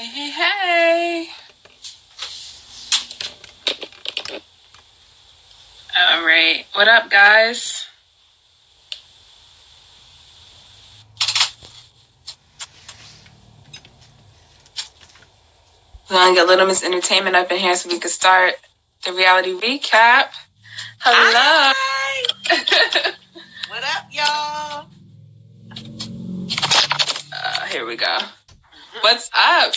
Hey, hey, hey. All right. What up, guys? We're going to get Little Miss Entertainment up in here so we can start the reality recap. Hello. Hi. What up, y'all? Here we go. What's up?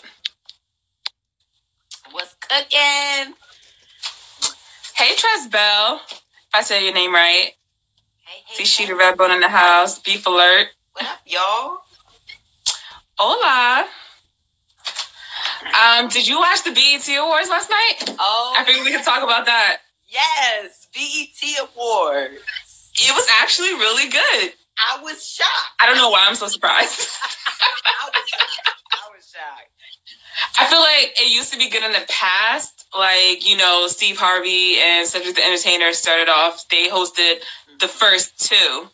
What's cooking? Hey, Tress Bell. If I say your name right. Hey. See Sheeta Redbone in the house. Beef alert. What up, y'all? Hola. Did you watch the BET Awards last night? Oh, I think we can talk about that. Yes, BET Awards. It was actually really good. I was shocked. I don't know why I'm so surprised. I was shocked. I feel like it used to be good in the past. Like, Steve Harvey and Cedric the Entertainer started off. They hosted the first two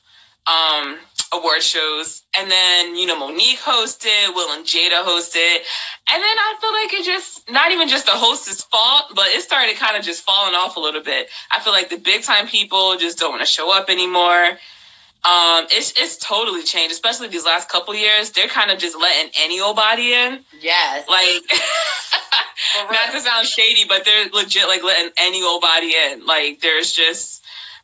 award shows. And then, Monique hosted, Will and Jada hosted. And then I feel like it just, not even just the host's fault, but it started kind of just falling off a little bit. I feel like the big time people just don't want to show up anymore. It's totally changed, especially these last couple years. They're kind of just letting any old body in. Yes. Like, not to sound shady, but they're legit like letting any old body in. Like, there's just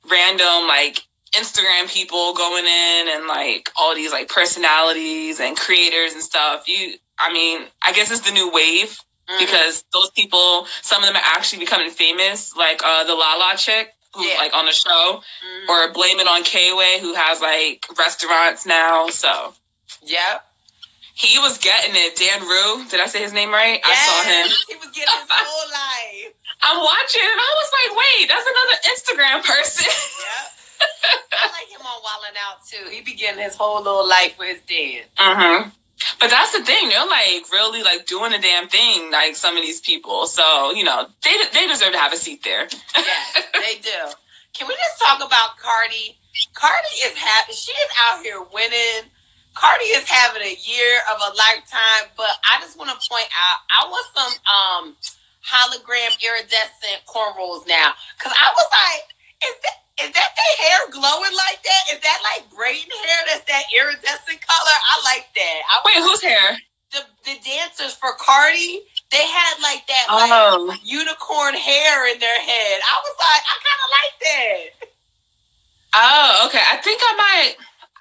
random like Instagram people going in and like all these like personalities and creators and stuff. I guess it's the new wave because those people, some of them are actually becoming famous, like the Lala chick who's like on the show, or Blame It on K-Way, who has like restaurants now. So yep. He was getting it. Dan Rue, did I say his name right? Yes, I saw him. He was getting his whole life. I'm watching and I was like, wait, that's another Instagram person. Yep. I like him on Wildin' Out too. He be getting his whole little life with his dance. But that's the thing. They're like really like doing a damn thing, like some of these people. So, they deserve to have a seat there. Yes, they do. Can we just talk about Cardi? Cardi is happy. She is out here winning. Cardi is having a year of a lifetime. But I just want to point out, I want some hologram iridescent cornrows now. Because I was like, is that their hair glowing like that? Is that like braiding hair that's that iridescent color? I like that. Wait, whose hair? The dancers for Cardi, they had like that unicorn hair in their head. I was like, I kind of like that. Oh, okay. I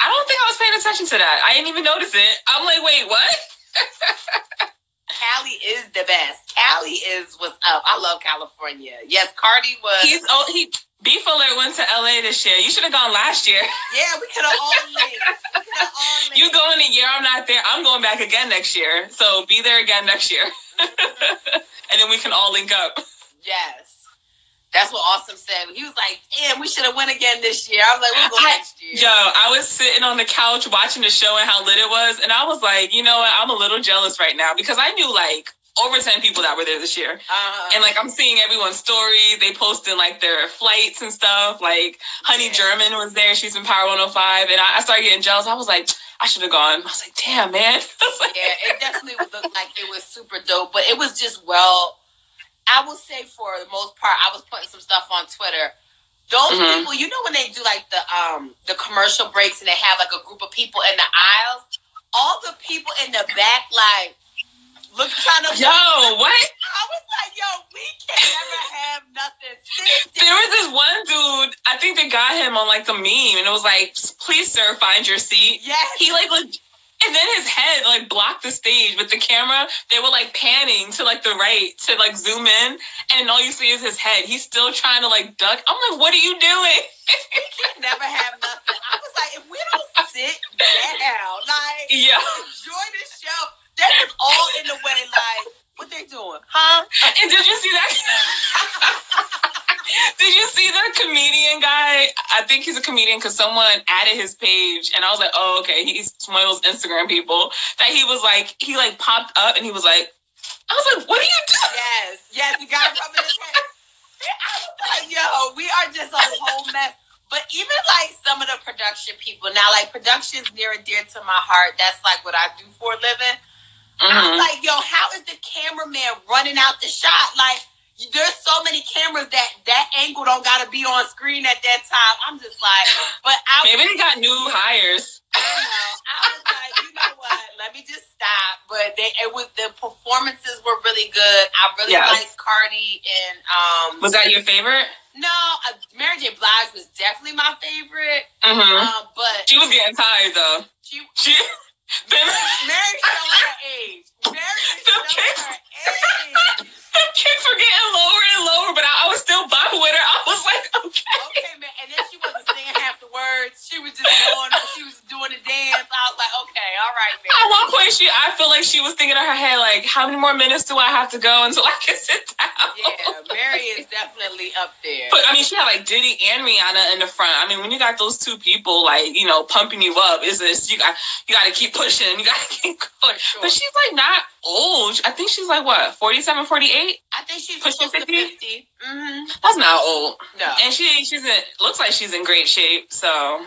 don't think I was paying attention to that. I didn't even notice it. I'm like, wait, what? Cali is the best. Cali is what's up. I love California. Yes, Cardi was. Beef Alert went to LA this year. You should have gone last year. Yeah, we could have all linked. You going a year, I'm not there. I'm going back again next year. So be there again next year. And then we can all link up. Yes. That's what Awesome said. He was like, damn, we should have went again this year. I was like, we'll go next year. I was sitting on the couch watching the show and how lit it was. And I was like, you know what? I'm a little jealous right now because I knew like over 10 people that were there this year. And like I'm seeing everyone's stories. They posted like their flights and stuff. Like Honey German was there. She's in Power 105. And I started getting jealous. I was like, I should have gone. I was like, damn, man. Yeah, it definitely looked like it was super dope. But it was just I will say for the most part, I was putting some stuff on Twitter. Those people, when they do like the commercial breaks and they have like a group of people in the aisles, all the people in the back like look kind of. Yo, what? I was like, yo, we can never have nothing. There was this one dude, I think they got him on like the meme, and it was like, please, sir, find your seat. Yes. He like and then his head like blocked the stage with the camera. They were like panning to like the right to like zoom in, and all you see is his head. He's still trying to like duck. I'm like, what are you doing? We can never have nothing. I was like, if we don't sit down, like enjoy this show, that is all in the way. Like, what they doing, huh? And did you see that? Did you see the comedian guy? I think he's a comedian because someone added his page, and I was like, oh, okay, he's one of those Instagram people that he was like, he like popped up, and he was like, I was like, what are you doing? Yes, the guy rubbing his head. I was like, yo, we are just a whole mess. But even like some of the production people, now like production's near and dear to my heart. That's like what I do for a living. I was like, yo, how is the cameraman running out the shot? Like, there's so many cameras that angle don't got to be on screen at that time. I'm just like, but maybe they got new hires. I was like, you know what? Let me just stop. But the performances were really good. I really liked Cardi and was that your favorite? No, Mary J. Blige was definitely my favorite. But she was getting tired though. She Mary showed her age. Mary showed her age. The kids were getting lower and lower, but I was still vibing with her. I was like, okay, man. And then she wasn't singing half the words. She was just doing the dance. I was like, okay, all right, man. At one point, I feel like she was thinking in her head, like, how many more minutes do I have to go until I can sit down? Yeah, Mary is definitely up there. But I mean, she had like Diddy and Rihanna in the front. I mean, when you got those two people, like, you know, pumping you up, you got to keep pushing. You got to keep going. Sure. But she's like not old. I think she's like what, 47, 48? I think she's close to 50. That's not old. No. And looks like she's in great shape. So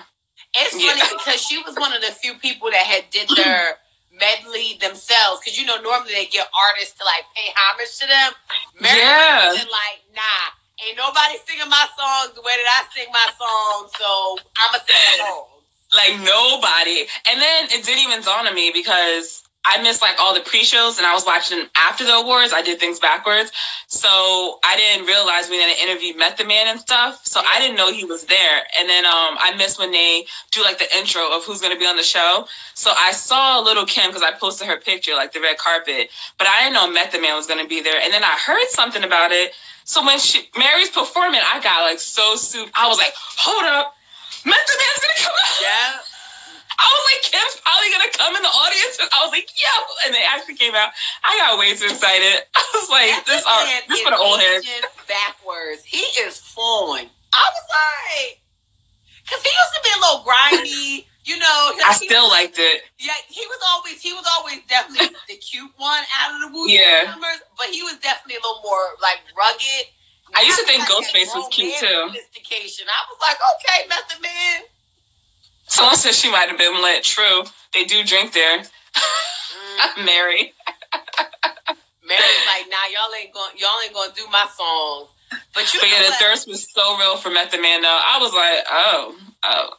it's funny because she was one of the few people that had did their medley themselves. Because you know normally they get artists to like pay homage to them. Mary was like, nah, ain't nobody singing my songs the way that I sing my songs. So I'ma sing songs. Like nobody. And then it didn't even dawn on me because I missed like all the pre-shows and I was watching after the awards. I did things backwards. So I didn't realize when they interviewed Method Man and stuff. So I didn't know he was there. And then I missed when they do like the intro of who's going to be on the show. So I saw Little Kim because I posted her picture, like the red carpet. But I didn't know Method Man was going to be there. And then I heard something about it. So when Mary's performing, I got like so souped. I was like, hold up. Method Man's going to come out. Yeah. I was like, Kim's probably going to come in the audience. I was like, yo. And they actually came out. I got way too excited. I was like, this for the old heads. Backwards. He is flowing. I was like, because he used to be a little grimy, you know. I still liked it. Yeah, he was always definitely the cute one out of the Wu numbers, but he was definitely a little more like rugged. I used to think Ghostface was cute too. Sophistication. I was like, okay, Method Man. Someone said she might have been lit. True. They do drink there. Mary. Mary's like, nah, y'all ain't gonna do my songs. But the thirst was so real for Method Man though. I was like, oh. I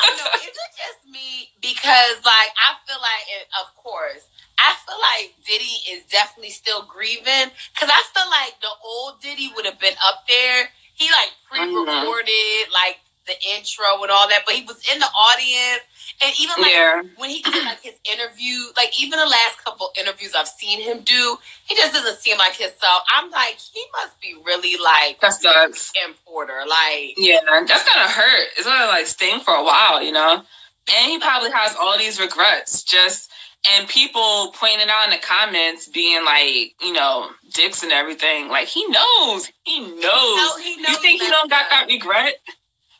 don't know. Is it just me? Because like I feel like, of course, I feel like Diddy is definitely still grieving. Because I feel like the old Diddy would have been up there. He like pre-recorded like the intro and all that, but he was in the audience. And even like when he did like his interview, like even the last couple interviews I've seen him do, he just doesn't seem like himself. I'm like, he must be really like that sucks. Importer. Like, yeah, that's gonna hurt. It's gonna like sting for a while, you know. And he probably has all these regrets, and people pointing out in the comments being like, you know, dicks and everything. Like he knows. You think he don't got that regret?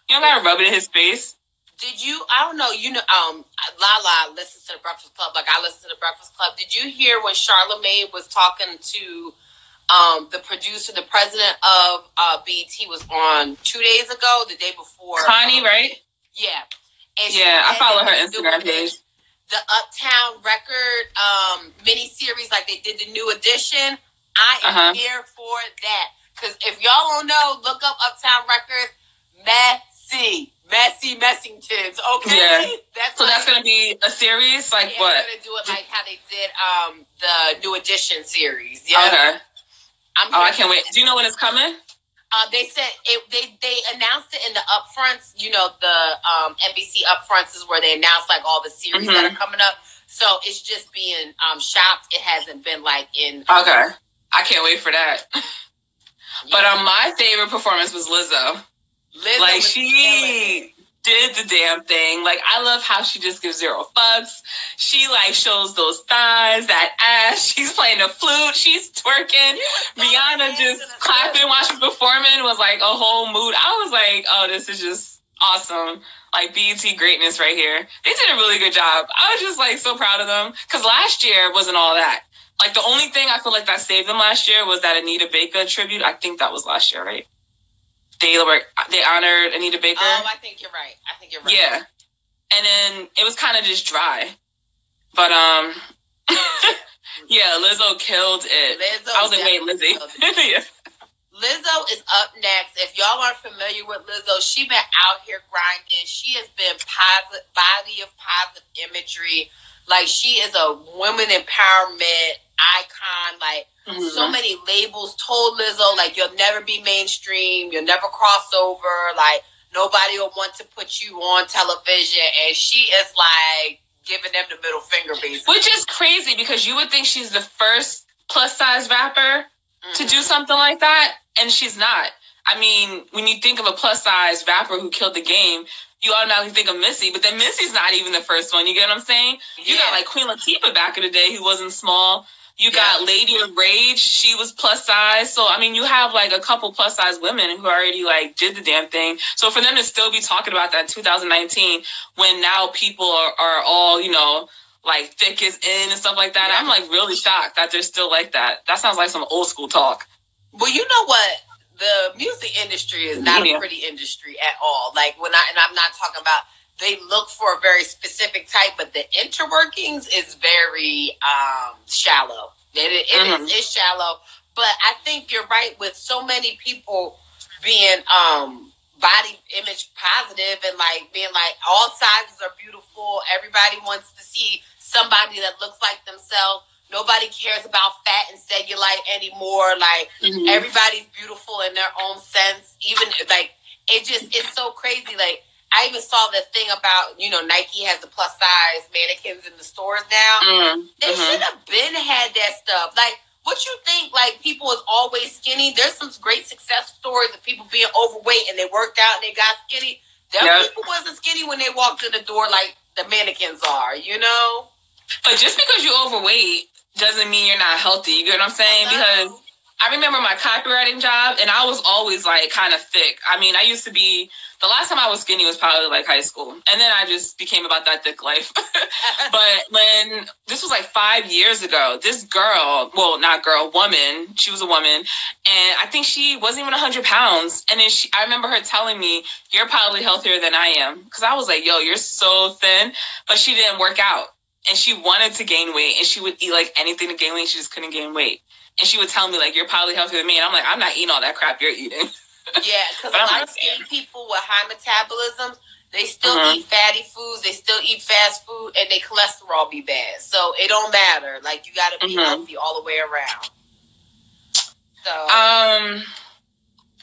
You don't gotta rub it in his face. Did you? I don't know. You know, Lala listens to the Breakfast Club. Like I listen to the Breakfast Club. Did you hear when Charlamagne was talking to the producer, the president of BET was on 2 days ago, the day before? Connie, right? Yeah. And I follow her Instagram page. The Uptown Record miniseries, like they did the new edition. I am here for that. Because if y'all don't know, look up Uptown Records. Messy Messingtons, okay? Yeah. That's gonna be a series? Like what? They're gonna do it like how they did the New Edition series. Yeah. Okay. I can't wait. Do you know when it's coming? They said they announced it in the upfronts. You know, the NBC upfronts is where they announce like all the series that are coming up. So it's just being shopped. It hasn't been like in. Okay. I can't wait for that. Yeah. But my favorite performance was Lizzo. Like she did the damn thing. Like I love how she just gives zero fucks. She like shows those thighs, that ass. She's playing the flute. She's twerking. Rihanna just clapping while she's performing was like a whole mood. I was like, oh, this is just awesome. Like BET greatness right here. They did a really good job. I was just like so proud of them because last year wasn't all that. Like the only thing I feel like that saved them last year was that Anita Baker tribute. I think that was last year, right? They honored Anita Baker. Oh, I think you're right. Yeah. And then it was kind of just dry. But Yeah, Lizzo killed it. Lizzo I was like, wait, Lizzie. Yeah. Lizzo is up next. If y'all aren't familiar with Lizzo, she been out here grinding. She has been positive, body of positive imagery. Like, she is a women empowerment icon. Like, so many labels told Lizzo, like, you'll never be mainstream. You'll never cross over. Like, nobody will want to put you on television. And she is, like, giving them the middle finger, basically. Which is crazy, because you would think she's the first plus-size rapper to do something like that, and she's not. I mean, when you think of a plus-size rapper who killed the game, you automatically think of Missy, but then Missy's not even the first one. You get what I'm saying? You got, like, Queen Latifah back in the day, who wasn't small. You got Lady of Rage. She was plus-size. So, I mean, you have, like, a couple plus-size women who already, like, did the damn thing. So for them to still be talking about that in 2019, when now people are all, you know, like, thick is in and stuff like that. I'm, like, really shocked that they're still like that. That sounds like some old school talk. Well, you know what? The music industry is not a pretty industry at all. Like, and I'm not talking about, they look for a very specific type, but the interworkings is very shallow. It's shallow. But I think you're right, with so many people being body image positive and, like, being like, all sizes are beautiful. Everybody wants to see somebody that looks like themselves. Nobody cares about fat and cellulite anymore. Like, everybody's beautiful in their own sense. Even, like, it's so crazy. Like, I even saw the thing about, you know, Nike has the plus size mannequins in the stores now. They should have been had that stuff. Like, what you think, like, people is always skinny? There's some great success stories of people being overweight and they worked out and they got skinny. Them people wasn't skinny when they walked in the door like the mannequins are, you know? But just because you're overweight doesn't mean you're not healthy. You get what I'm saying? Because I remember my copywriting job, and I was always, like, kind of thick. I mean, I used to be, the last time I was skinny was probably, like, high school. And then I just became about that thick life. But when, this was, like, 5 years ago, this girl, well, not girl, woman, she was a woman, and I think she wasn't even 100 pounds. And then I remember her telling me, you're probably healthier than I am. Because I was like, yo, you're so thin. But she didn't work out. And she wanted to gain weight, and she would eat, like, anything to gain weight. She just couldn't gain weight. And she would tell me, like, you're probably healthier than me. And I'm like, I'm not eating all that crap you're eating. Yeah, because a lot of skinny people with high metabolisms, they still eat fatty foods, they still eat fast food, and their cholesterol be bad. So it don't matter. Like, you got to be healthy all the way around. So,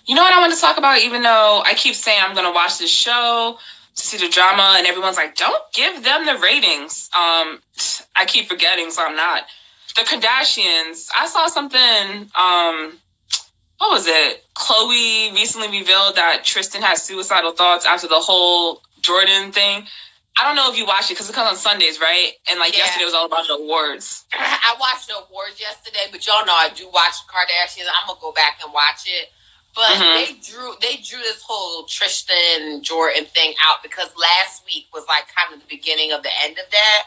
you know what I want to talk about? Even though I keep saying I'm going to watch this show to see the drama, and everyone's like, don't give them the ratings. I keep forgetting, so I'm not. The Kardashians, I saw something, what was it? Khloe recently revealed that Tristan had suicidal thoughts after the whole Jordan thing. I don't know if you watched it, because it comes on Sundays, right? And, like, yesterday was all about the awards. I watched the awards yesterday, but y'all know I do watch Kardashians. I'm going to go back and watch it. But they drew this whole Tristan Jordan thing out because last week was, like, kind of the beginning of the end of that.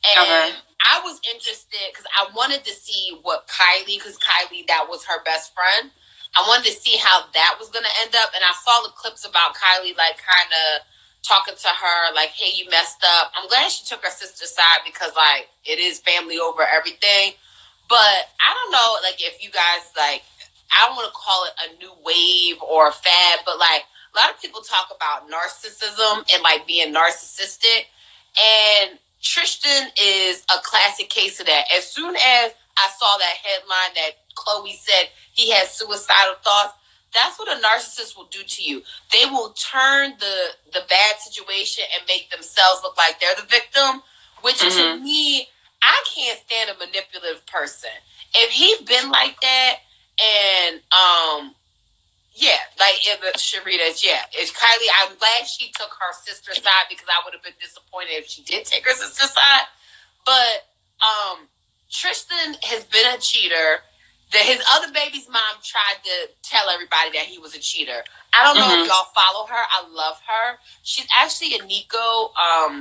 And I was interested because I wanted to see what Kylie, because Kylie, that was her best friend. I wanted to see how that was going to end up. And I saw the clips about Kylie, like, kind of talking to her, like, hey, you messed up. I'm glad she took her sister's side because, like, it is family over everything. But I don't know, like, if you guys, like, I don't want to call it a new wave or a fad, but, like, a lot of people talk about narcissism and, like, being narcissistic. And Tristan is a classic case of that. As soon as I saw that headline that Khloe said he had suicidal thoughts, that's what a narcissist will do to you. They will turn the bad situation and make themselves look like they're the victim, which to me, I can't stand a manipulative person. If he been like that, and if Kylie, I'm glad she took her sister's side because I would have been disappointed if she did take her sister's side. But Tristan has been a cheater. His other baby's mom tried to tell everybody that he was a cheater. I don't know if y'all follow her. I love her. She's actually a Nico,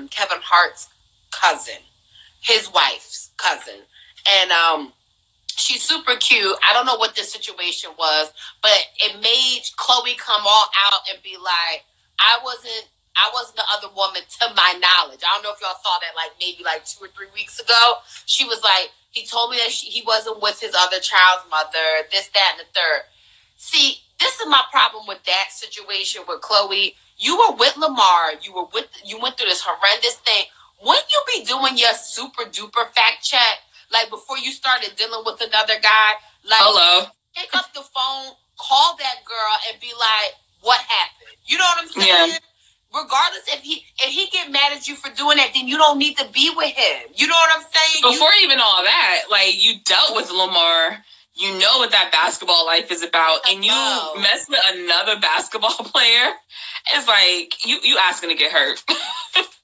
Kevin Hart's cousin, his wife's cousin. And she's super cute. I don't know what the situation was, but it made Khloe come all out and be like, I wasn't the other woman to my knowledge. I don't know if y'all saw that, like, maybe like 2 or 3 weeks ago. She was like, He told me that he wasn't with his other child's mother, this, that, and the third. See, this is my problem with that situation with Chloe. You were with Lamar. You went through this horrendous thing. Wouldn't you be doing your super duper fact check, like before you started dealing with another guy? Like, hello, pick up the phone, call that girl, and be like, "What happened?" You know what I'm saying? Yeah. Regardless, if he get mad at you for doing that, then you don't need to be with him. You know what I'm saying? Before even all that, like, you dealt with Lamar. You know what that basketball life is about, and you mess with another basketball player. It's like you asking to get hurt.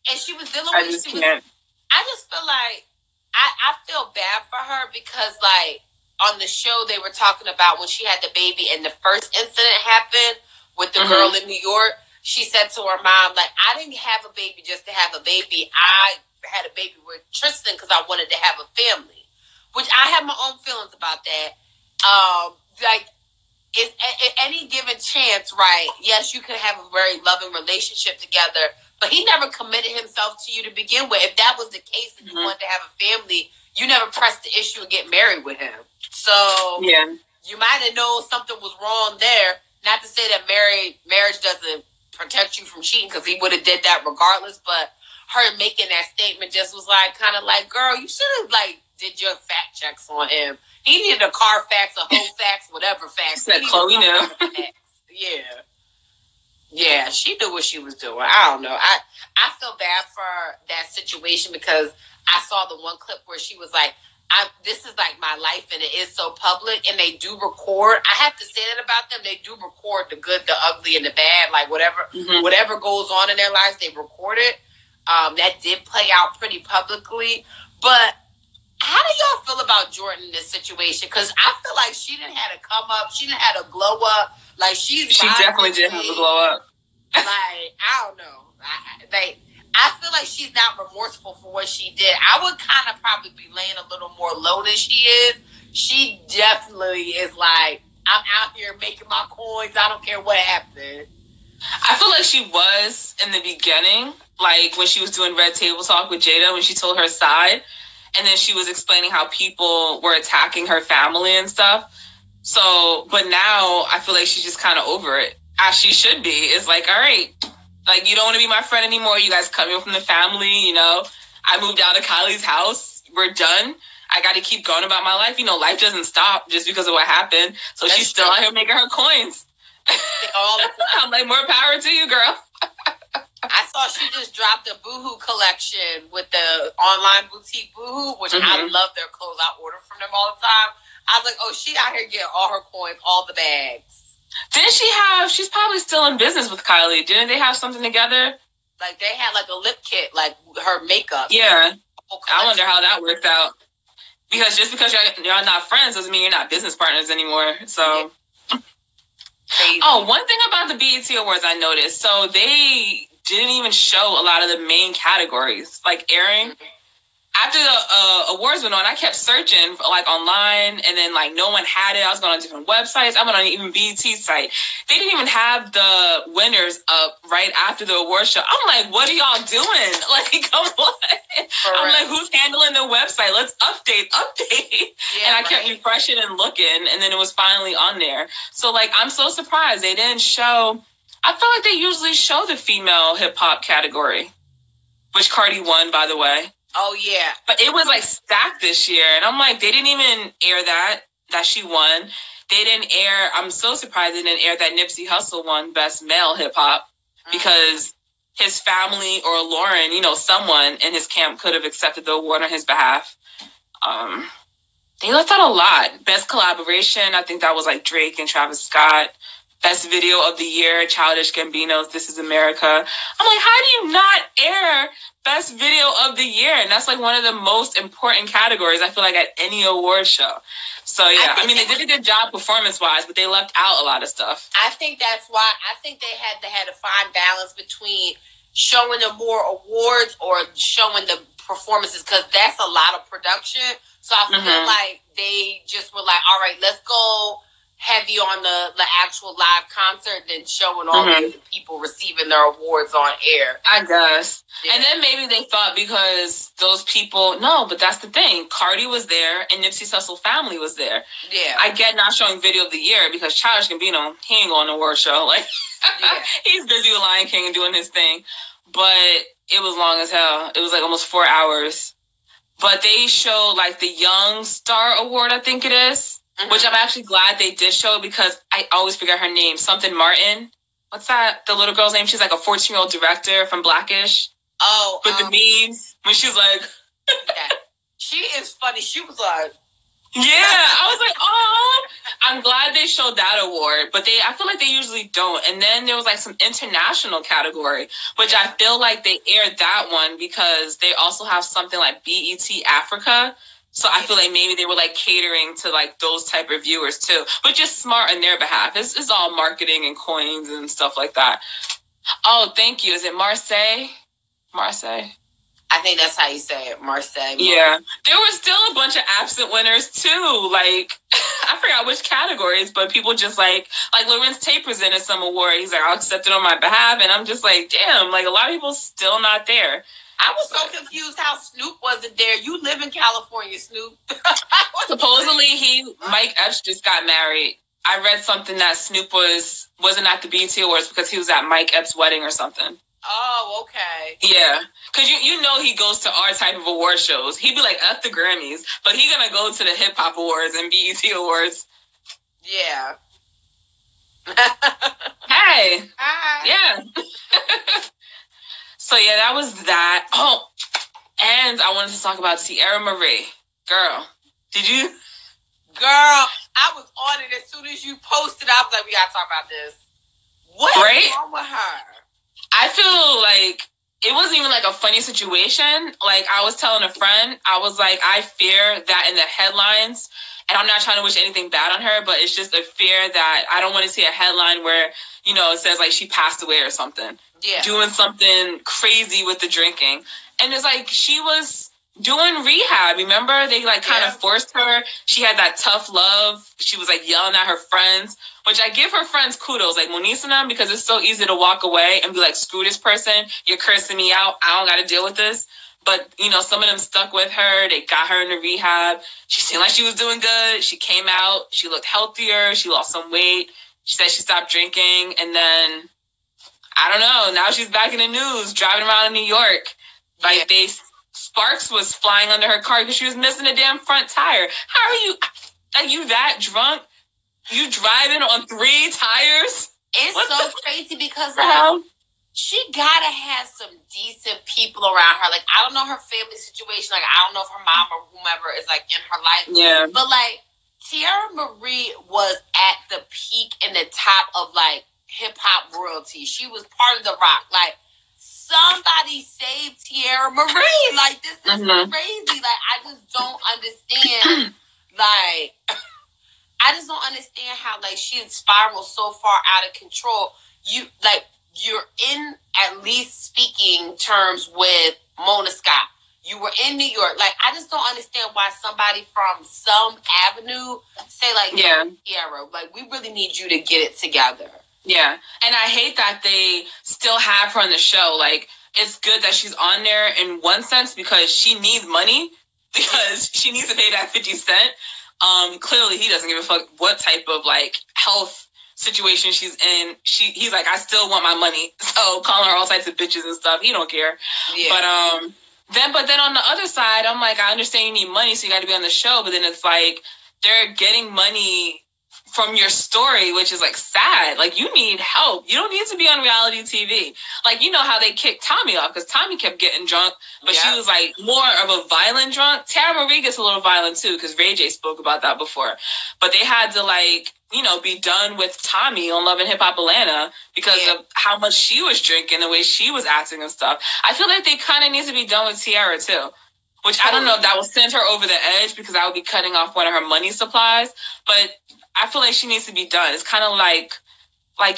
And she was dealing with. I just feel like I feel bad for her because, like, on the show they were talking about when she had the baby and the first incident happened with the girl in New York. She said to her mom, like, I didn't have a baby just to have a baby. I had a baby with Tristan because I wanted to have a family, which I have my own feelings about that. Like, is at any given chance, right? Yes, you can have a very loving relationship together, but he never committed himself to you to begin with. If that was the case and you wanted to have a family, you never pressed the issue and get married with him. So yeah, you might have known something was wrong there. Not to say that marriage doesn't protect you from cheating, because he would have did that regardless, but her making that statement just was like, kind of like, girl, you should have, like, did your fact checks on him. He needed a Carfax, a whole fax, whatever fax. That Chloe knew. Yeah, she knew what she was doing. I don't know. I feel bad for that situation because I saw the one clip where she was like, this is like my life and it is so public, and they do record. I have to say that about them. They do record the good, the ugly, and the bad. Like whatever goes on in their lives, they record it. That did play out pretty publicly. But how do y'all feel about Jordan in this situation? Because I feel like she didn't have a come up. She didn't have a glow up. Like she definitely did have a glow up. Like, I don't know. I feel like she's not remorseful for what she did. I would kind of probably be laying a little more low than she is. She definitely is like, I'm out here making my coins. I don't care what happened. I feel like she was in the beginning, like when she was doing Red Table Talk with Jada, when she told her side, and then she was explaining how people were attacking her family and stuff. So, but now I feel like she's just kind of over it, as she should be. It's like, all right, like, you don't want to be my friend anymore. You guys cut me from the family, you know. I moved out of Kylie's house. We're done. I got to keep going about my life. You know, life doesn't stop just because of what happened. So that's she's still out here making her coins. I'm like, more power to you, girl. I saw she just dropped a Boohoo collection with the online boutique Boohoo, which I love their clothes. I order from them all the time. I was like, oh, she out here getting all her coins, all the bags. Didn't she's probably still in business with Kylie. Didn't they have something together? Like, they had, like, a lip kit, like, her makeup. Yeah. I wonder how that worked out. Because just because you're not friends doesn't mean you're not business partners anymore. So. Crazy. Oh, one thing about the BET Awards I noticed. So they didn't even show a lot of the main categories, like airing. After the awards went on, I kept searching like online, and then like no one had it. I was going on different websites. I went on even BET's site. They didn't even have the winners up right after the award show. I'm like, what are y'all doing? Like, come on. I'm like, who's handling the website? Let's update. Yeah, and I kept refreshing and looking, and then it was finally on there. So like, I'm so surprised they didn't show. I feel like they usually show the female hip hop category, which Cardi won, by the way. Oh, yeah. But it was, like, stacked this year. And I'm like, they didn't even air that she won. They didn't air, I'm so surprised they didn't air that Nipsey Hussle won Best Male Hip Hop. Because his family or Lauren, you know, someone in his camp could have accepted the award on his behalf. They left out a lot. Best Collaboration, I think that was, like, Drake and Travis Scott. Best Video of the Year, Childish Gambino's This Is America. I'm like, how do you not air Best Video of the Year? And that's like one of the most important categories, I feel like, at any award show. So, yeah, I mean, they did a good job performance-wise, but they left out a lot of stuff. I think that's why, I think they had a fine balance between showing them more awards or showing the performances, because that's a lot of production. So I feel like they just were like, all right, let's go heavy on the actual live concert than showing all the people receiving their awards on air. I guess. Yeah. And then maybe they thought because those people... No, but that's the thing. Cardi was there and Nipsey's Hussle family was there. Yeah. I get not showing video of the year because Childish Gambino, he ain't going to award show. Like, he's busy with Lion King and doing his thing. But it was long as hell. It was like almost 4 hours. But they showed like the Young Star Award, I think it is, which I'm actually glad they did show because I always forget her name. Something Martin. What's that? The little girl's name? She's like a 14-year-old director from Blackish. Oh. With the memes. When she's like... Yeah. She is funny. She was like... Yeah, I was like, oh, I'm glad they showed that award, but I feel like they usually don't. And then there was like some international category, which I feel like they aired that one because they also have something like BET Africa. So I feel like maybe they were like catering to like those type of viewers too, but just smart on their behalf. It's all marketing and coins and stuff like that. Oh, thank you. Is it Marseille? Marseille? I think that's how you say it, Marseille. Yeah. There were still a bunch of absent winners, too. Like, I forgot which categories, but people just like Lorenz Tate presented some award. He's like, I'll accept it on my behalf. And I'm just like, damn, like, a lot of people still not there. I was so confused how Snoop wasn't there. You live in California, Snoop. Supposedly, Mike Epps just got married. I read something that Snoop wasn't at the BET Awards because he was at Mike Epps' wedding or something. Oh, okay. Yeah, because you know he goes to our type of award shows. He'd be like, F the Grammys, but he's going to go to the hip-hop awards and BET awards. Yeah. Hey. Hi. Yeah. So, yeah, that was that. Oh, and I wanted to talk about Tierra Marie. Girl, did you? Girl, I was on it as soon as you posted. I was like, we got to talk about this. What's wrong with her? I feel like it wasn't even like a funny situation. Like I was telling a friend, I was like, I fear that in the headlines, and I'm not trying to wish anything bad on her, but it's just a fear that I don't want to see a headline where, you know, it says like she passed away or something. Yeah. Doing something crazy with the drinking. And it's like she was doing rehab. Remember? They like kind of forced her. She had that tough love. She was like yelling at her friends. Which I give her friends kudos, like Moniece and them, because it's so easy to walk away and be like, screw this person. You're cursing me out. I don't got to deal with this. But, you know, some of them stuck with her. They got her into rehab. She seemed like she was doing good. She came out. She looked healthier. She lost some weight. She said she stopped drinking. And then, I don't know. Now she's back in the news, driving around in New York. Like, sparks was flying under her car because she was missing a damn front tire. How are you that drunk? You driving on 3 tires? It's so crazy because like, she gotta have some decent people around her. Like, I don't know her family situation. Like, I don't know if her mom or whomever is like in her life. Yeah. But like, Tierra Marie was at the peak and the top of like hip hop royalty. She was part of the rock. Like, somebody saved Tierra Marie. Like, this is crazy. Like, I just don't understand. Like. I just don't understand how, like, she spiraled so far out of control. You're in, at least speaking terms with Mona Scott. You were in New York. Like, I just don't understand why somebody from some avenue say, like, Tierra, like, we really need you to get it together. Yeah. And I hate that they still have her on the show. Like, it's good that she's on there in one sense because she needs money because she needs to pay that 50 Cent. Clearly he doesn't give a fuck what type of like health situation she's in. He's like, I still want my money. So calling her all types of bitches and stuff. He don't care. Yeah. But then on the other side, I'm like, I understand you need money, so you got to be on the show. But then it's like they're getting money from your story, which is like sad. Like, you need help. You don't need to be on reality TV. Like, you know how they kicked Tommy off because Tommy kept getting drunk, but she was like more of a violent drunk. Tara Marie gets a little violent too because Ray J spoke about that before. But they had to like, you know, be done with Tommy on Love and Hip Hop Atlanta because of how much she was drinking, the way she was acting and stuff. I feel like they kind of need to be done with Tierra too. Which I don't know if that will send her over the edge because I would be cutting off one of her money supplies. But I feel like she needs to be done. It's kind of like,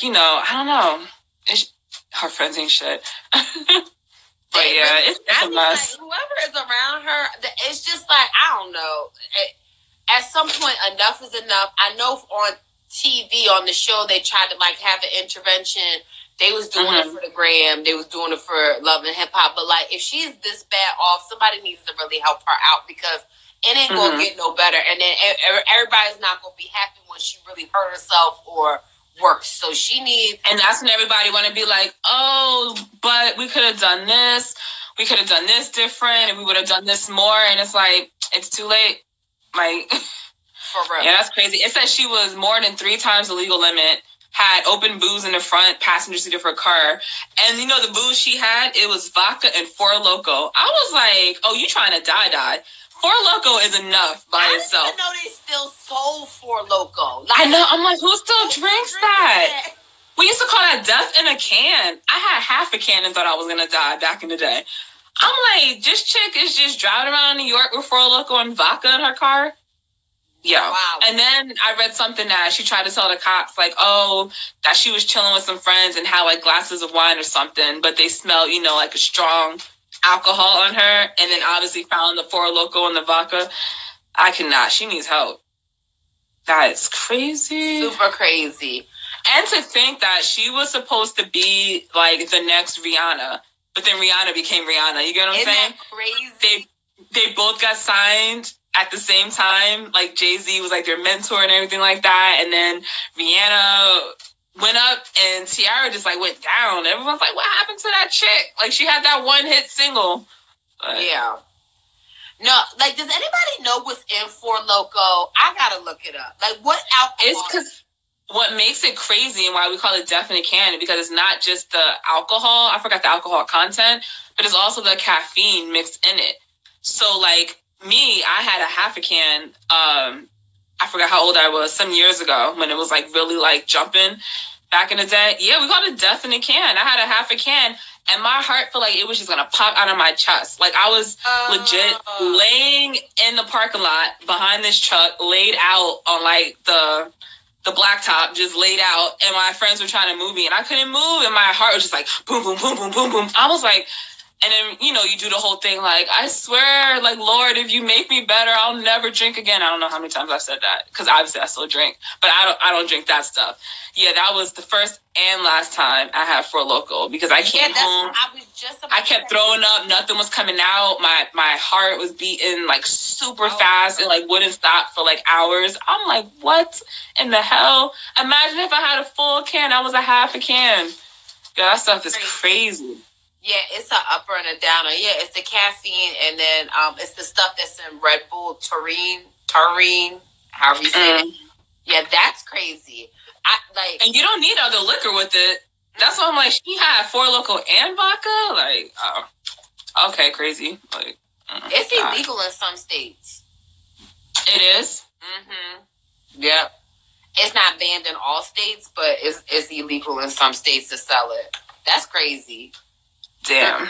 you know, I don't know. Her friends ain't shit. But it's a mess. Like, whoever is around her, it's just like, I don't know. At some point, enough is enough. I know on TV on the show, they tried to like have an intervention. They was doing it for the gram. They was doing it for Love and Hip Hop. But like, if she's this bad off, somebody needs to really help her out because it ain't gonna get no better. And then everybody's not gonna be happy when she really hurt herself or worse. So she needs. And that's when everybody want to be like, oh, but we could have done this. We could have done this different, and we would have done this more. And it's like, it's too late. Like, for real. Yeah, that's crazy. It says she was more than 3 times the legal limit. Had open booze in the front passenger seat of her car. And you know the booze she had? It was vodka and Four Loko. I was like, oh, you trying to die. Four Loko is enough by itself. I didn't even know they still sold Four Loko. Like, I know. I'm like, who still drinks that? We used to call that death in a can. I had half a can and thought I was going to die back in the day. I'm like, this chick is just driving around New York with Four Loko and vodka in her car. Yeah. Wow. And then I read something that she tried to tell the cops, like, oh, that she was chilling with some friends and had, like, glasses of wine or something, but they smelled, you know, like a strong alcohol on her, and then obviously found the Four Loko and the vodka. I cannot. She needs help. That is crazy. Super crazy. And to think that she was supposed to be, like, the next Rihanna, but then Rihanna became Rihanna. You get what I'm saying? That crazy? They both got signed at the same time. Like, Jay-Z was like their mentor and everything like that. And then Rihanna went up and Tiara just like went down. Everyone's like, what happened to that chick? Like, she had that one hit single. But yeah. No, like, does anybody know what's in Four Loko? I gotta look it up. Like, what alcohol? It's because what makes it crazy and why we call it death in a can, because it's not just the alcohol. I forgot the alcohol content, but it's also the caffeine mixed in it. So, like, me, I had a half a can. I forgot how old I was, some years ago, when it was, like, really, like, jumping back in the day. Yeah, we called it death in a can. I had a half a can, and my heart felt like it was just going to pop out of my chest. Like, I was legit laying in the parking lot behind this truck, laid out on, like, the blacktop, just laid out, and my friends were trying to move me, and I couldn't move, and my heart was just like, boom, boom, boom, boom, boom, boom. I was like, and then, you know, you do the whole thing, like, I swear, like, Lord, if you make me better, I'll never drink again. I don't know how many times I've said that, because obviously I still drink, but I don't drink that stuff. Yeah, that was the first and last time I had Four Loko, because I came home, I kept throwing up, nothing was coming out, my heart was beating, like, super fast, and, like, wouldn't stop for, like, hours. I'm like, what in the hell? Imagine if I had a full can, I was a half a can. Yeah, that stuff is crazy. Yeah, it's an upper and a downer. Yeah, it's the caffeine, and then it's the stuff that's in Red Bull, taurine, however you say it. Yeah, that's crazy. And you don't need other liquor with it. That's why I'm like, she had Four Loko and vodka? Like, oh, okay, crazy. Like, it's illegal in some states. It is? Mm-hmm. Yep. It's not banned in all states, but it's illegal in some states to sell it. That's crazy. Damn.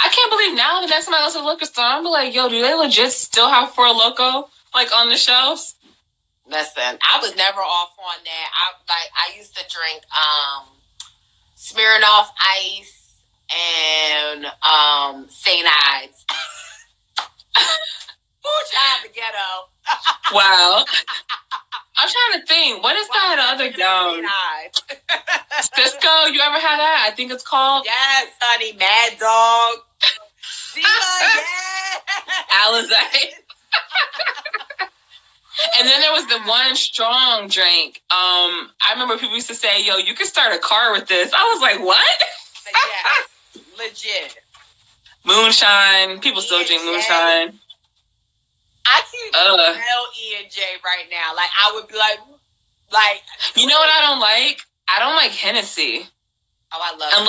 I can't believe now the next time I go to the liquor store, I'm like, yo, do they legit still have Four Loko, like, on the shelves? Listen, I was never off on that. I used to drink Smirnoff Ice and St. Ides. Ooh, child, the ghetto. Wow. I'm trying to think. What is that other gum? Cisco, you ever had that? I think it's called. Yes, honey. Mad Dog. Zima, yeah. Alizé. And then there was the one strong drink. I remember people used to say, yo, you can start a car with this. I was like, what? Yes, legit. Moonshine. People still drink moonshine. I can't smell E&J right now. Like, I would be like. You know what I don't like? I don't like Hennessy. Oh, I love it.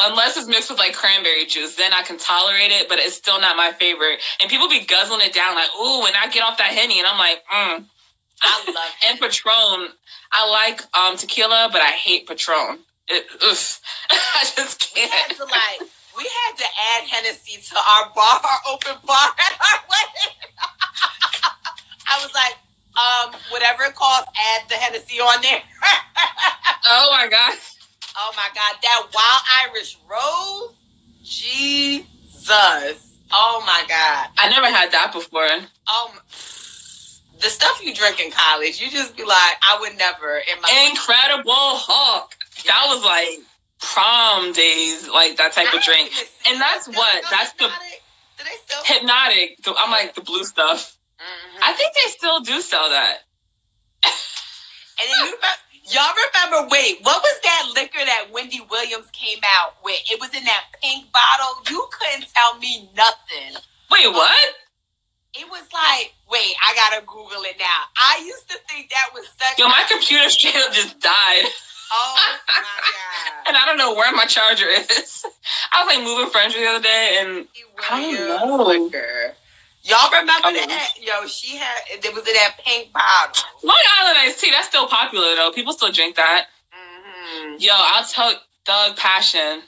Unless it's mixed with, like, cranberry juice, then I can tolerate it, but it's still not my favorite. And people be guzzling it down like, ooh, when I get off that Henny, and I'm like, I love it. And Patron. I like tequila, but I hate Patron. I just can't. We had to add Hennessy to our open bar at our wedding. I was like, whatever it costs, add the Hennessy on there. Oh, my God. Oh, my God. That Wild Irish Rose? Jesus. Oh, my God. I never had that before. The stuff you drink in college, you just be like, I would never in my Incredible Hulk. Yeah. That was like prom days, like that type of drink. And that's what? That's the Hypnotic. I'm like the blue stuff. Mm-hmm. I think they still do sell that. And then y'all remember, wait, what was that liquor that Wendy Williams came out with? It was in that pink bottle. You couldn't tell me nothing. Wait, what? It was like, wait, I gotta Google it now. I used to think that was such my computer straight up just died. Oh my God. And I don't know where my charger is. I was like moving furniture the other day and I don't know. Liquor. Y'all remember that? Yo, it was in that pink bottle. Long Island iced tea, that's still popular though. People still drink that. Mm-hmm. Yo, I'll tell Thug Passion.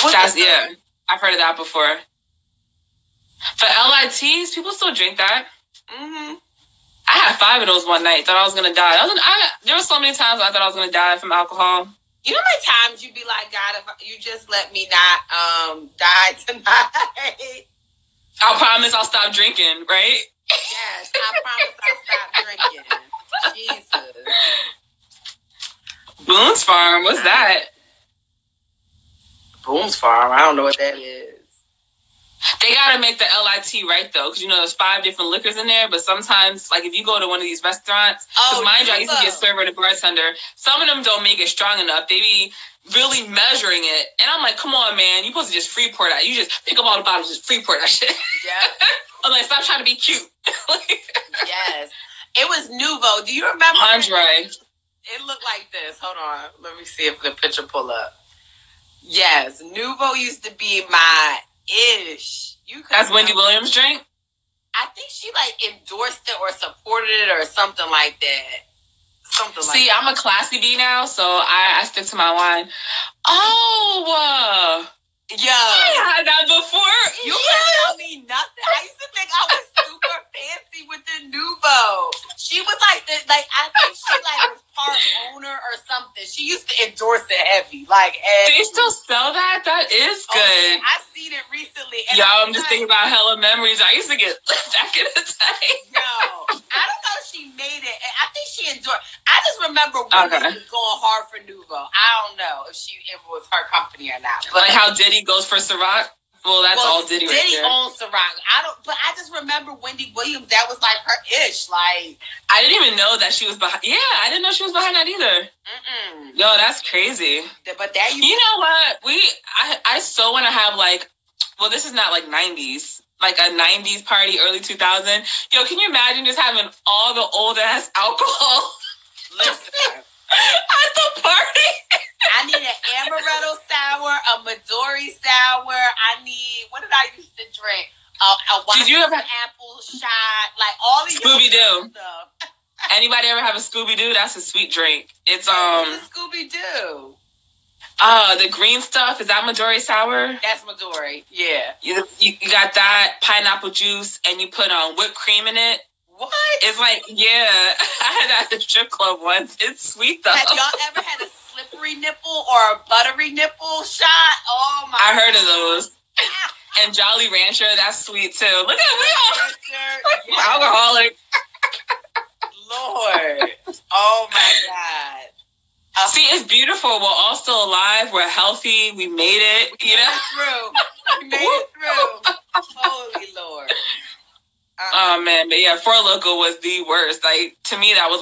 Yeah, I've heard of that before. For LITs, people still drink that. Mm-hmm. I had 5 of those one night. Thought I was gonna die. There were so many times I thought I was gonna die from alcohol. You know how many times you'd be like, God, if you just let me not die tonight. I promise I'll stop drinking, right? Yes, I promise I'll stop drinking. Jesus. Boone's Farm, what's that? Boone's Farm, I don't know what that is. They gotta make the LIT right though, because there's 5 different liquors in there. But sometimes, like if you go to one of these restaurants, because mind you, I used to be a server and a bartender. Some of them don't make it strong enough. They be really measuring it, and I'm like, come on, man, you supposed to just free pour that. You just pick up all the bottles, just free pour that shit. Yeah. I'm like, stop trying to be cute. Yes, it was Nuvo. Do you remember? Andre. It looked like this. Hold on, let me see if the picture pull up. Yes, Nuvo used to be my ish. That's Wendy Williams' drink? I think she endorsed it or supported it or something like that. See, I'm a classy bee now, so I stick to my wine. Oh, yeah. I had that before. You couldn't tell me nothing. I used to think I was super fancy with the Nuvo. She was I think she was part owner or something. She used to endorse it heavy. They still sell that? That is good. Oh, yeah, I've seen it recently. And I'm just thinking about hella memories. I used to get back in the day. Yo, I don't know if she made it. I think she endorsed. I just remember when she was going hard for Nuvo. I don't know if it was her company or not. But how Diddy goes for Ciroc? Well, that's all Diddy right there. Diddy owns Ciroc. But I just remember Wendy Williams. That was her ish. I didn't even know that she was behind. Yeah, I didn't know she was behind that either. Mm-mm. Yo, that's crazy. But that you know what? I so want to have this is not 90s. A 90s party, early 2000. Yo, can you imagine just having all the old ass alcohol? Listen. At the party. I need an amaretto sour, a Midori sour. I need, what did I used to drink? Did you ever apple shot? All of Scooby Doo stuff. Anybody ever have a Scooby Doo? That's a sweet drink. It's Scooby Doo. The green stuff, is that Midori sour? That's Midori. Yeah. You got that pineapple juice and you put whipped cream in it. What? It's yeah. I had that at the strip club once. It's sweet though. Have y'all ever had a slippery nipple or a buttery nipple shot? Oh my! I heard of those. And Jolly Rancher, that's sweet too. Look at me, alcoholic. Lord, oh my God. See, it's beautiful. We're all still alive. We're healthy. We made it. We made it through. Holy Lord. Oh man, but yeah, Four Loko was the worst. To me, that was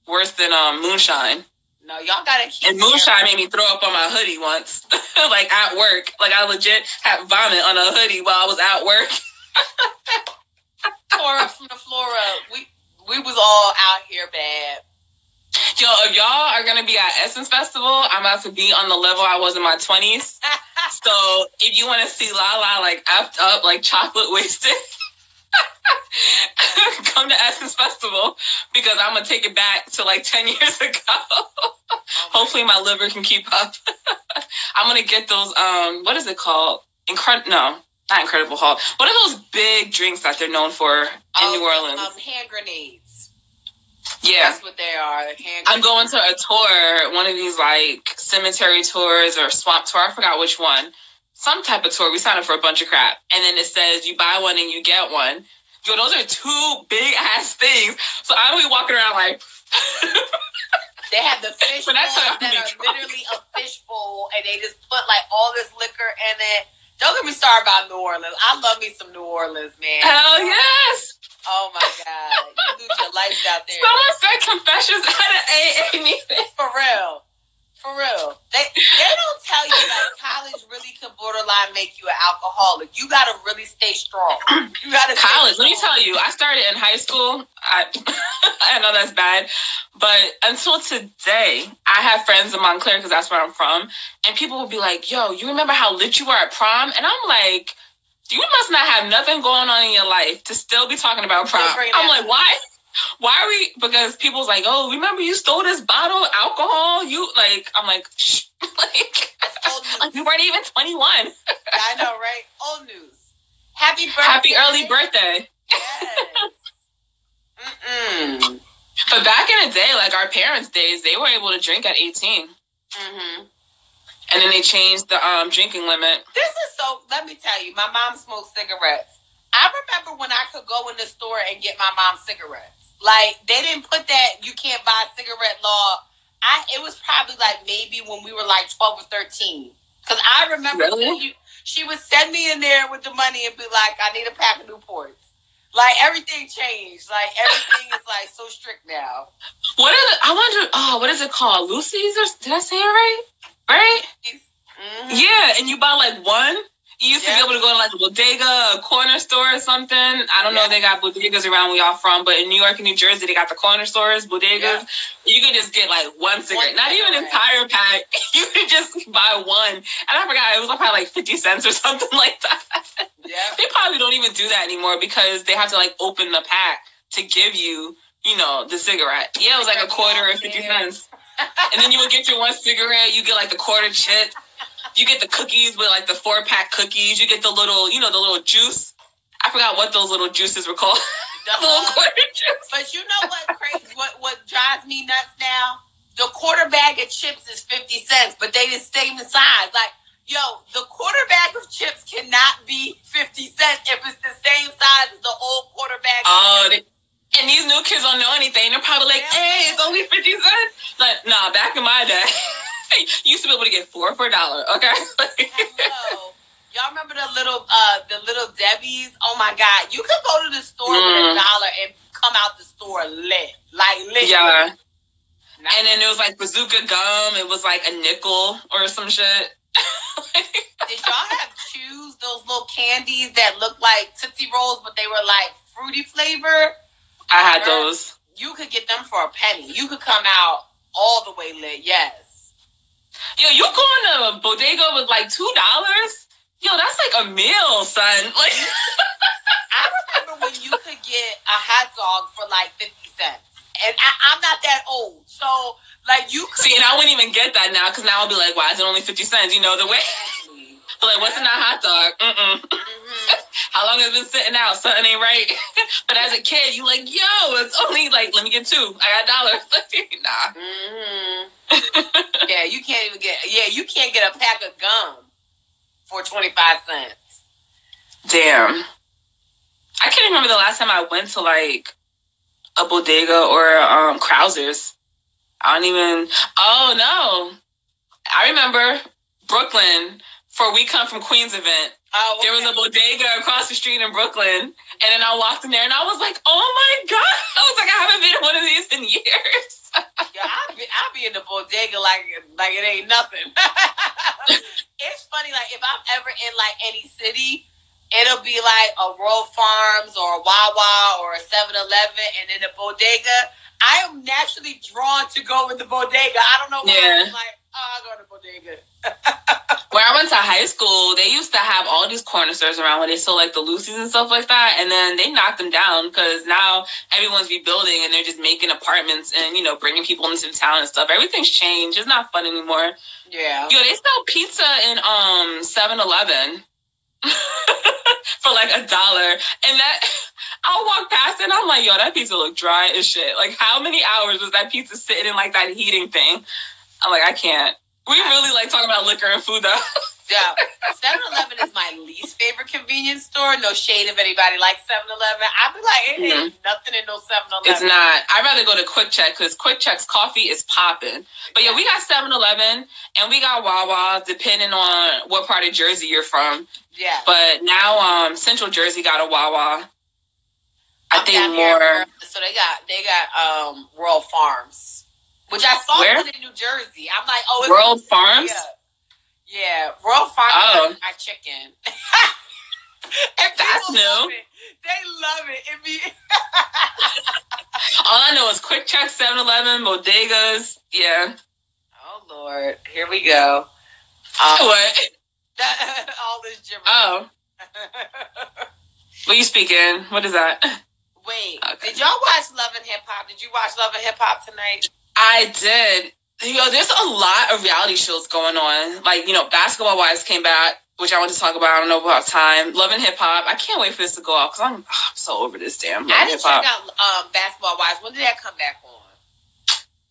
worse than moonshine. No, y'all gotta keep. And moonshine made me throw up on my hoodie once, at work. I legit had vomit on a hoodie while I was at work. Tore up from the floor up. We was all out here bad. Yo, if y'all are gonna be at Essence Festival, I'm about to be on the level I was in my 20s. So if you want to see Lala effed up, chocolate wasted. Come to Essence Festival because I'm gonna take it back to 10 years ago. Hopefully my liver can keep up. I'm gonna get those what is it called? No, not Incredible Hulk. What are those big drinks that they're known for in New Orleans? Hand grenades. Yeah, that's what they are. I'm going to a tour, one of these cemetery tours or swamp tour. I forgot which one. Some type of tour. We signed up for a bunch of crap. And then it says you buy one and you get one. Yo, those are two big ass things. So I'm be walking around like. They have the fish bowls that are literally a fish bowl, and they just put like all this liquor in it. Don't get me started about New Orleans. I love me some New Orleans, man. Hell yes. Oh my God. You lose your life out there. Someone said confessions at an AA meeting. For real. For real. They don't tell you that college really can borderline make you an alcoholic. You got to really stay strong. You got to college. Let me tell you, I started in high school. I know that's bad. But until today, I have friends in Montclair because that's where I'm from. And people will be like, yo, you remember how lit you were at prom? And I'm like, you must not have nothing going on in your life to still be talking about prom. I'm like, why? Why are we? Because people's like, oh, remember you stole this bottle of alcohol? You like, I'm like, shh. like you weren't even 21. I know, right? Old news. Happy birthday. Happy early birthday. Yes. But back in the day, like our parents' days, they were able to drink at 18. And then they changed the drinking limit. This is so, let me tell you, my mom smoked cigarettes. I remember when I could go in the store and get my mom cigarettes. Like, they didn't put that you can't buy cigarette law. It was probably like maybe when we were like 12 or 13. Because I remember she would send me in there with the money and be like, I need a pack of Newports. Like, everything changed. Like, everything is like so strict now. I wonder, what is it called? Lucy's? Or did I say it right? Right? Yeah, and you buy like one. You used to be able to go to like a bodega, a corner store or something. I don't know if they got bodegas around where y'all from, but in New York and New Jersey, they got the corner stores, bodegas. Yeah. You could just get like one cigarette. Not even an entire pack. You could just buy one. And I forgot, it was probably like 50 cents or something like that. Yeah. They probably don't even do that anymore because they have to like open the pack to give you, the cigarette. Yeah, it was like a quarter or 50 cents. And then you would get your one cigarette, you get like the quarter chip. You get the cookies with like the 4-pack cookies. You get the little, the little juice. I forgot what those little juices were called. The little quarter juice. But you know what crazy? What drives me nuts now? The quarter bag of chips is 50 cents, but they just stay the size. Like, yo, the quarter bag of chips cannot be 50 cents if it's the same size as the old quarter bag. Oh, and these new kids don't know anything. They're probably like, hey, it's only 50 cents. Like, nah, back in my day. You used to be able to get 4 for $1, okay? Hello. Y'all remember the little Debbie's? Oh my God. You could go to the store with $1 and come out the store lit. Like lit. Yeah. And then there was like bazooka gum. It was like a nickel or some shit. Did y'all have Chews, those little candies that looked like Tootsie Rolls, but they were like fruity flavor? I had those. You could get them for a penny. You could come out all the way lit, yes. Yo, you going to a bodega with like $2? Yo, that's like a meal, son. Like, I remember when you could get a hot dog for like 50 cents. And I'm not that old. So, like, you could... See, and I wouldn't even get that now, because now I'll be like, why is it only 50 cents? The way... But like, what's in that hot dog? How long has it been sitting out? Something ain't right. But as a kid, you like, yo, it's only like, let me get 2. I got $1. Nah. Yeah, you can't get a pack of gum for 25 cents. Damn. I can't remember the last time I went to like a bodega or Krauser's. Oh no. I remember Brooklyn for We Come From Queens event. Oh, okay. There was a bodega across the street in Brooklyn, and then I walked in there, and I was like, "Oh my God!" I was like, "I haven't been in one of these in years." Yeah, I'll be in the bodega like it ain't nothing. It's funny, like if I'm ever in like any city, it'll be like a Royal Farms or a Wawa or a 7-Eleven, and in the bodega, I am naturally drawn to go in the bodega. I don't know why. Yeah. I'm like, I'll go to the bodega. Where I went to high school, they used to have all these corner stores around where they sold like the Lucy's and stuff like that. And then they knocked them down because now everyone's rebuilding and they're just making apartments and, bringing people into the town and stuff. Everything's changed. It's not fun anymore. Yeah. Yo, they sell pizza in 7-Eleven for like $1. And that, I'll walk past it and I'm like, yo, that pizza look dry as shit. Like, how many hours was that pizza sitting in like that heating thing? I'm like, I can't. We really like talking about liquor and food, though. Yeah, 7-Eleven is my least favorite convenience store. No shade if anybody likes 7-Eleven. I'd be like, it ain't nothing in no 7-Eleven. It's not. I'd rather go to Quick Check because Quick Check's coffee is popping. But yeah, we got 7-Eleven and we got Wawa, depending on what part of Jersey you're from. Yeah. But now Central Jersey got a Wawa. I think more. Here, so they got Rural Farms, which I saw one in New Jersey. I'm like, oh, it's Rural Farms. Yeah, Rural Farms got chicken. And that's new. They love it. All I know is Quick Check, 7-Eleven, bodegas. Yeah. Oh Lord, here we go. What? All this gibberish. Oh. What are you speaking? What is that? Wait, did y'all watch Love and Hip Hop? Did you watch Love and Hip Hop tonight? I did. There's a lot of reality shows going on. Like, Basketball Wives came back, which I want to talk about. I don't know about time. Love and Hip Hop. I can't wait for this to go off because I'm so over this damn Love and Hip Hop. I didn't check out Basketball Wives. When did that come back on?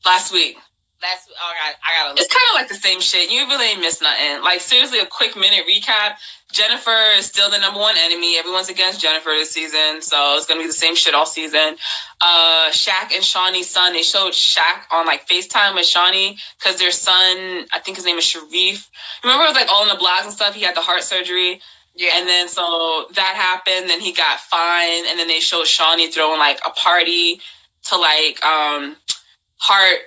Last week. Oh, I gotta look. It's kind of like the same shit. You really ain't missed nothing. Like, seriously, a quick minute recap. Jennifer is still the number one enemy. Everyone's against Jennifer this season, so it's gonna be the same shit all season. Shaq and Shawnee's son, they showed Shaq on like FaceTime with Shawnee because their son, I think his name is Sharif. Remember, it was like all in the blogs and stuff. He had the heart surgery. Yeah. And then so that happened. Then he got fined, and then they showed Shawnee throwing like a party to like heart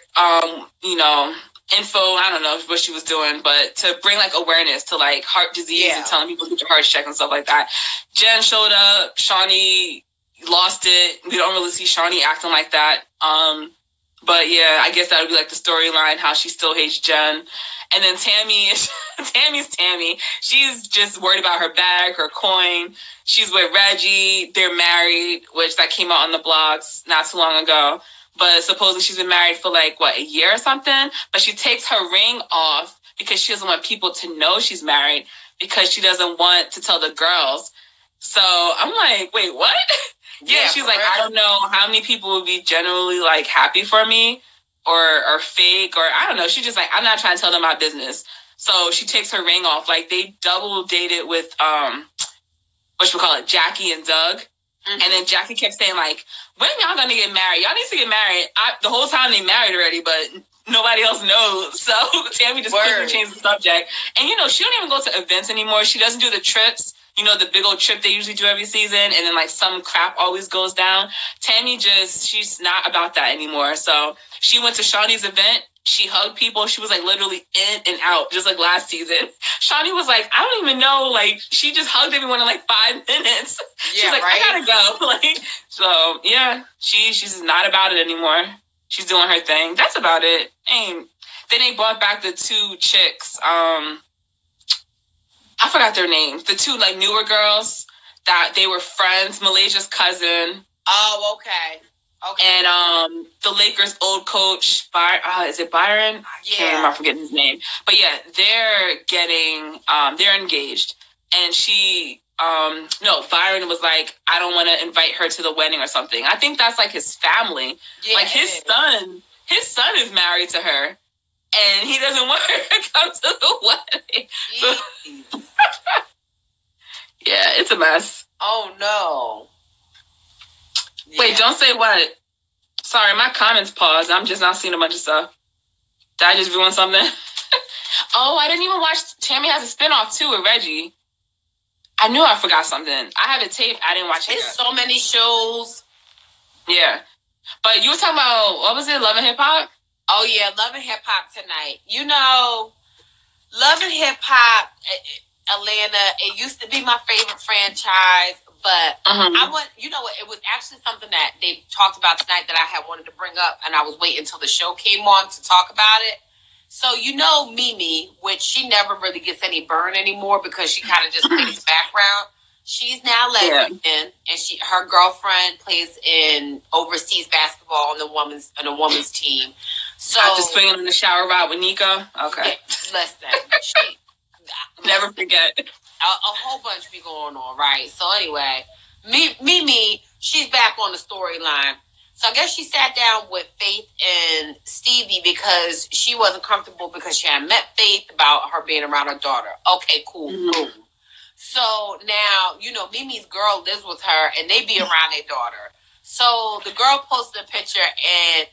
info. I don't know what she was doing, but to bring like awareness to like heart disease and telling people to get your hearts checked and stuff like that. Jen showed up. Shawnee lost it. We don't really see Shawnee acting like that. But yeah, I guess that would be like the storyline, how she still hates Jen. And then Tammy's Tammy. She's just worried about her bag, her coin. She's with Reggie. They're married, which that came out on the blogs not too long ago. But supposedly she's been married for like, a year or something? But she takes her ring off because she doesn't want people to know she's married because she doesn't want to tell the girls. So I'm like, wait, what? Yeah, she's like, I don't know how many people would be generally like happy for me or fake or I don't know. She's just like, I'm not trying to tell them my business. So she takes her ring off. Like they double dated with, Jackie and Doug. Mm-hmm. And then Jackie kept saying, like, when y'all gonna get married? Y'all need to get married. The whole time they married already, but nobody else knows. So Tammy just quickly changed the subject. And, she don't even go to events anymore. She doesn't do the trips, the big old trip they usually do every season. And then, like, some crap always goes down. Tammy she's not about that anymore. So she went to Shawnee's event. She hugged people. She was, like, literally in and out, just like last season. Shawnee was like, I don't even know. Like, she just hugged everyone in, like, 5 minutes. She's like, right? I gotta go. Like, so, yeah, she's not about it anymore. She's doing her thing. That's about it. Then they brought back the 2 chicks. I forgot their names. The 2, like, newer girls that they were friends. Malaysia's cousin. Oh, okay. Okay. And the Lakers' old coach, is it Byron? I can't remember, I'm forgetting his name. But yeah, they're engaged. And Byron was like, I don't want to invite her to the wedding or something. I think that's like his family. Yeah, like his son is married to her. And he doesn't want her to come to the wedding. So, yeah, it's a mess. Oh, no. Yeah. Wait, don't say what? Sorry, my comments paused. I'm just not seeing a bunch of stuff. Did I just ruin something? Oh, I didn't even watch. Tammy has a spinoff too with Reggie. I knew I forgot something. I have it taped. I didn't watch it. There's so many shows. Yeah. But you were talking about, what was it, Love and Hip Hop? Oh, yeah, Love and Hip Hop tonight. Love and Hip Hop, Atlanta, it used to be my favorite franchise. But it was actually something that they talked about tonight that I had wanted to bring up, and I was waiting until the show came on to talk about it. So, Mimi, which she never really gets any burn anymore because she kind of just plays background. She's now lesbian, and her girlfriend plays in overseas basketball on the women's team. So after swinging in the shower rod with Nico, okay. Yeah, listen, never forget. A whole bunch be going on, right? So anyway, Mimi, she's back on the storyline. So I guess she sat down with Faith and Stevie because she wasn't comfortable because she had met Faith about her being around her daughter. Okay, cool, boom. So now, Mimi's girl lives with her and they be around their daughter. So the girl posted a picture and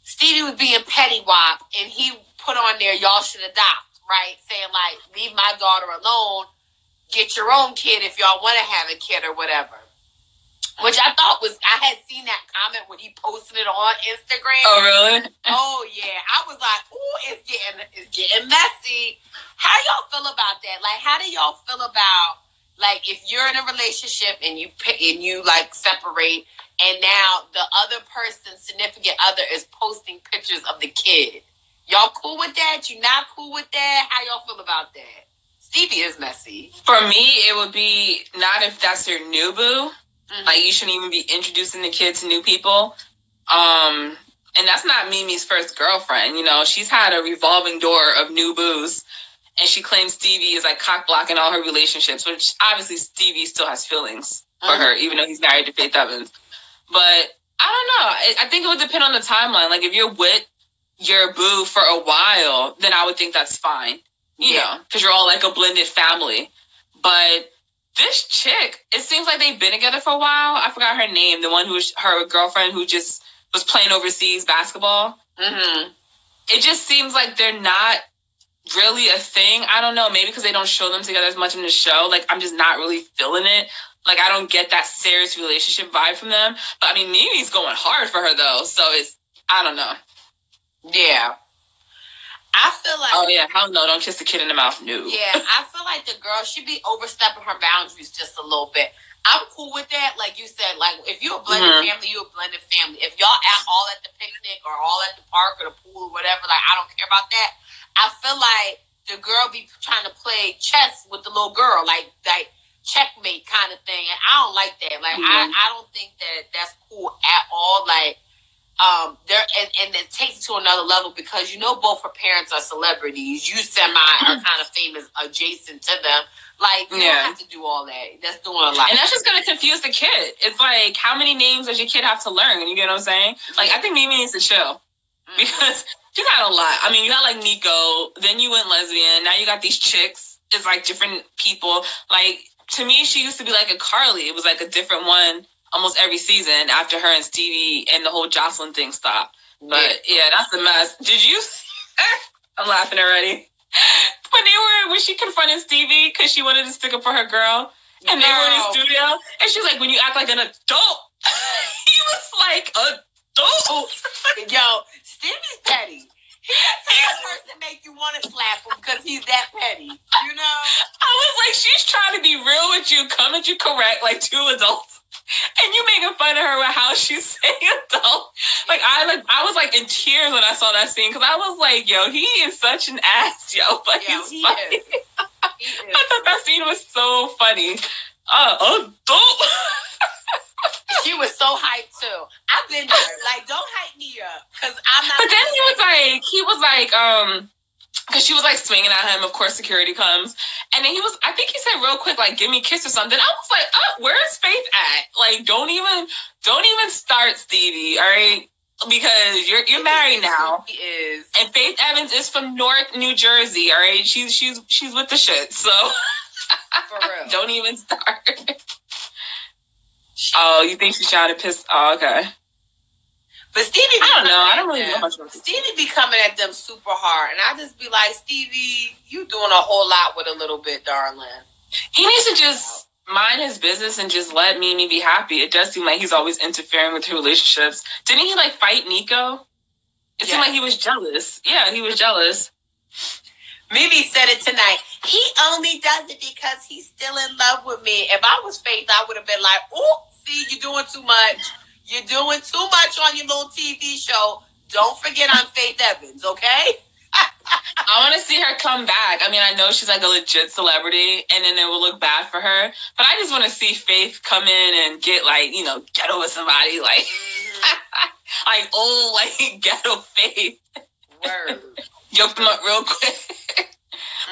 Stevie was being petty wop and he put on there, y'all should adopt, right? Saying like, leave my daughter alone, get your own kid if y'all want to have a kid or whatever. Which I thought I had seen that comment when he posted it on Instagram. Oh, really? Oh, yeah. I was like, ooh, it's getting messy. How y'all feel about that? Like, how do y'all feel about, like, if you're in a relationship and you like, separate, and now the other person's significant other is posting pictures of the kid? Y'all cool with that? You not cool with that? How y'all feel about that? Stevie is messy. For me, it would be not if that's your new boo. Mm-hmm. Like, you shouldn't even be introducing the kid to new people. And that's not Mimi's first girlfriend. She's had a revolving door of new boos. And she claims Stevie is, like, cock-blocking all her relationships, which obviously Stevie still has feelings for her, even though he's married to Faith Evans. But I don't know. I think it would depend on the timeline. Like, if you're with your boo for a while, then I would think that's fine. You know, because you're all, like, a blended family. But this chick, it seems like they've been together for a while. I forgot her name. The one who was her girlfriend who just was playing overseas basketball. Mm-hmm. It just seems like they're not really a thing. I don't know. Maybe because they don't show them together as much in the show. Like, I'm just not really feeling it. Like, I don't get that serious relationship vibe from them. But, I mean, Mimi's going hard for her, though. So, I don't know. Yeah. I feel like... Oh, yeah. Hell no. Don't kiss the kid in the mouth. No. Yeah. I feel like the girl should be overstepping her boundaries just a little bit. I'm cool with that. Like you said, like, if you're a blended family, you're a blended family. If y'all all at the picnic or all at the park or the pool or whatever, like, I don't care about that. I feel like the girl be trying to play chess with the little girl, like checkmate kind of thing. And I don't like that. Like, I don't think that that's cool at all. Like, and it takes it to another level because both her parents are celebrities. You are kind of famous adjacent to them. Like, you don't have to do all that. That's doing a lot. And that's just going to confuse the kid. It's like, how many names does your kid have to learn? You get what I'm saying? Like, I think Mimi needs to chill. Because she's got a lot. I mean, you got, like, Nico. Then you went lesbian. Now you got these chicks. It's, like, different people. Like, to me, she used to be like a Carly. It was, like, a different one almost every season after her and Stevie and the whole Jocelyn thing stopped. But, yeah, that's a mess. Did you... I'm laughing already. When she confronted Stevie because she wanted to stick up for her girl, and they were in the studio, and she's like, when you act like an adult, he was like, adult. Yo, Stevie's petty. He's that type of person that make you want to slap him because he's that petty, I was like, she's trying to be real with you, come at you correct, like two adults. And you making fun of her with how she's saying adult. Like, I was like in tears when I saw that scene because I was like, yo, he is such an ass, yo. But he's funny. I thought that scene was so funny. Adult. She was so hyped too. I've been there. Like, don't hype me up because I'm not. But then he was like, because she was like swinging at him. Of course, security comes, and then I think he said real quick, like, "Give me a kiss" or something. I was like, where's Faith at? Like, don't even start, Stevie. All right, because you're married now. He is, and Faith Evans is from Newark, New Jersey. All right, she's with the shit. So for real, don't even start. Oh, you think she's trying to piss? Oh, okay. But Stevie, I don't know. I don't really know much about Stevie be coming at them super hard, and I just be like, Stevie, you doing a whole lot with a little bit, darling. He needs to just mind his business and just let Mimi be happy. It does seem like he's always interfering with her relationships. Didn't he, like, fight Nico? It seemed like he was jealous. Yeah, he was jealous. Mimi said it tonight. He only does it because he's still in love with me. If I was Faith, I would have been like, ooh, see, you're doing too much. You're doing too much on your little TV show. Don't forget I'm Faith Evans, okay? I want to see her come back. I mean, I know she's like a legit celebrity, and then it will look bad for her. But I just want to see Faith come in and get, like, ghetto with somebody, like, like old, like, ghetto Faith. Word. Yoke them up real quick.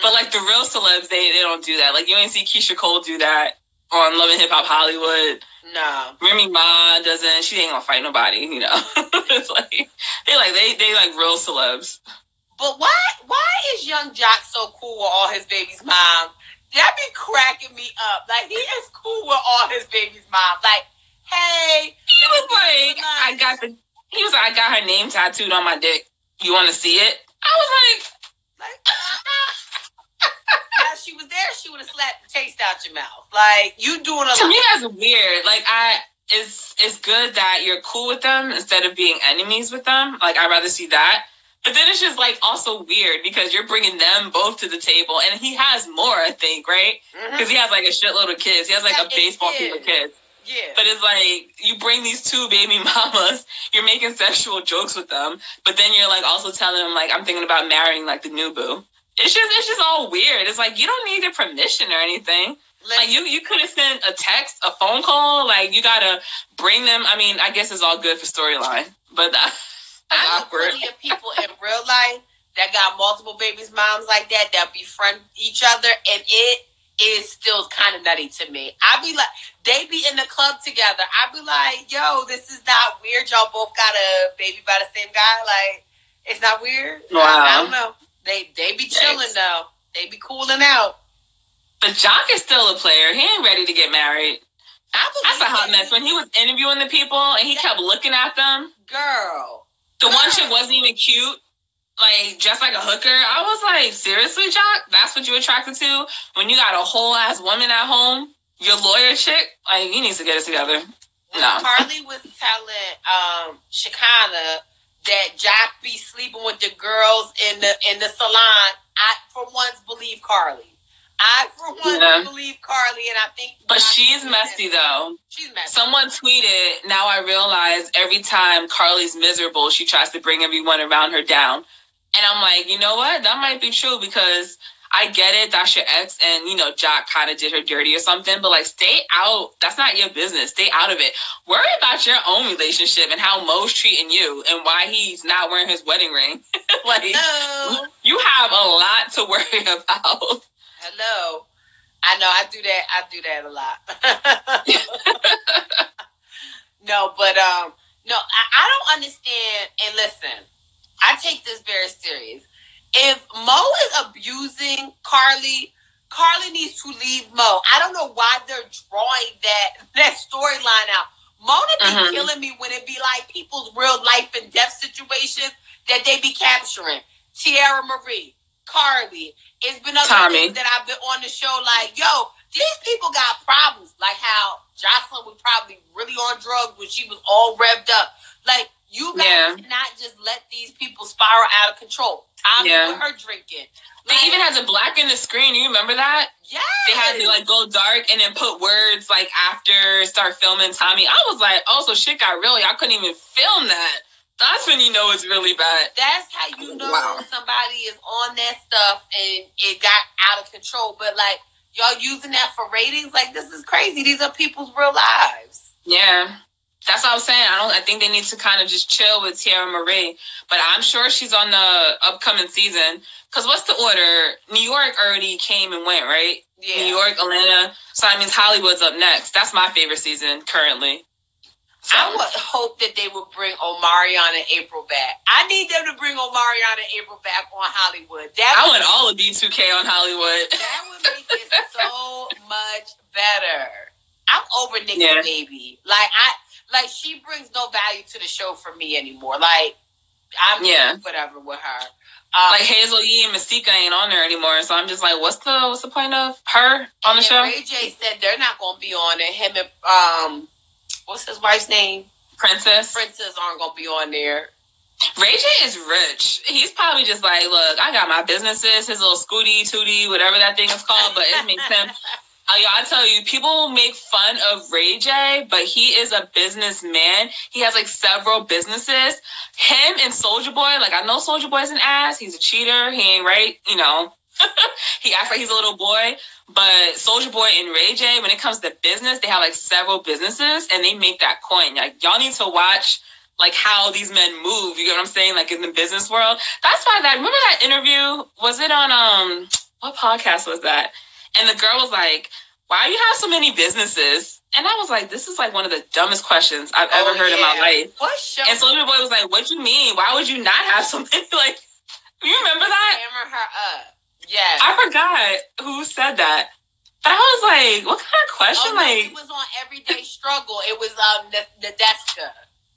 But, like, the real celebs, they don't do that. Like, you ain't see Keisha Cole do that. on Love and Hip Hop Hollywood. No. Remy Ma doesn't. She ain't gonna fight nobody, you know. It's like they like real celebs. But why is Young Jock so cool with all his baby's mom? That be cracking me up. Like, he is cool with all his baby's mom. Like, hey, he was like, I got her name tattooed on my dick. You want to see it? I was like now, she was there, she would have slapped the taste out your mouth. Like, you doing a lot. To me, that's weird. Like, it's good that you're cool with them instead of being enemies with them. Like, I'd rather see that. But then it's just, like, also weird because you're bringing them both to the table. And he has more, I think, right? Because he has, like, a shitload of kids. He has, like, a baseball team of kids. Yeah. But it's like, you bring these two baby mamas, you're making sexual jokes with them, but then you're, like, also telling them, like, I'm thinking about marrying, like, the new boo. It's just all weird. It's like, you don't need their permission or anything. Like, you could have sent a text, a phone call. Like, you gotta bring them. I mean, I guess it's all good for storyline, but that's I know awkward. plenty of people in real life that got multiple babies' moms like that befriend each other, and it is still kind of nutty to me. I be like, they be in the club together. I be like, yo, this is not weird. Y'all both got a baby by the same guy. Like, it's not weird. Wow. I don't know. They be chilling though. They be cooling out. But Jock is still a player. He ain't ready to get married. That's a hot mess. When he was interviewing the people and he kept looking at them. Girl. The one chick wasn't even cute. Like, just like a hooker. I was like, seriously, Jock? That's what you attracted to? When you got a whole ass woman at home? Your lawyer chick? Like, he needs to get it together. No. Carly was telling Shekinah that Jock be sleeping with the girls in the salon. I, for once, believe Carly. Believe Carly, and I think... But she's messy, though. She's messy. Someone tweeted, now I realize every time Carly's miserable, she tries to bring everyone around her down. And I'm like, you know what? That might be true, because I get it. That's your ex, and, you know, Jock kind of did her dirty or something. But, like, stay out. That's not your business. Stay out of it. Worry about your own relationship and how Mo's treating you and why he's not wearing his wedding ring. Like, Hello. You have a lot to worry about. Hello. I know, I do that a lot. No, but, no, I don't understand. And listen, I take this very serious. If Mo is abusing Carly, Carly needs to leave Mo. I don't know why they're drawing that storyline out. Mona be killing me when it be like people's real life and death situations that they be capturing. Tiara Marie, Carly. It's been other things that I've been on the show like, yo, these people got problems. Like how Jocelyn was probably really on drugs when she was all revved up. Like, you guys cannot just let these people spiral out of control. Tommy with her drinking. They even had to blacken the screen. You remember that? Yes. They had to, like, go dark and then put words, like, after start filming Tommy. I was like, oh, so shit got really. I couldn't even film that. That's when you know it's really bad. That's how you know when somebody is on that stuff and it got out of control. But, like, y'all using that for ratings? Like, this is crazy. These are people's real lives. Yeah. That's what I was saying. I think they need to kind of just chill with Tiara Marie. But I'm sure she's on the upcoming season. Because what's the order? New York already came and went, right? Yeah. New York, Atlanta. So that means Hollywood's up next. That's my favorite season currently. So. I would hope that they would bring Omarion and April back. I need them to bring Omarion and April back on Hollywood. I want all of B2K on Hollywood. That would make it so much better. I'm over Nikki Baby. Like she brings no value to the show for me anymore. Like I'm whatever with her. Like Hazel Yee and Mystica ain't on there anymore, so I'm just like, what's the point of her on the show? Ray J said they're not gonna be on it. Him and what's his wife's name? Princess aren't gonna be on there. Ray J is rich. He's probably just like, look, I got my businesses, his little Scooty, Tootie, whatever that thing is called, but it makes him. I tell you, people make fun of Ray J, but he is a businessman. He has like several businesses. Him and Soulja Boy, like I know Soulja Boy's an ass. He's a cheater. He ain't right, you know. He acts like he's a little boy. But Soulja Boy and Ray J, when it comes to business, they have like several businesses and they make that coin. Like y'all need to watch like how these men move. You get what I'm saying? Like in the business world. That's why remember that interview? Was it on what podcast was that? And the girl was like, why do you have so many businesses? And I was like, this is like one of the dumbest questions I've ever heard in my life. What show? And Soulja Boy was like, what do you mean? Why would you not have so many? Like, you remember that? Hammer her up. Yeah. I forgot who said that. But I was like, what kind of question? Oh, no, it was on Everyday Struggle. It was Nadeska.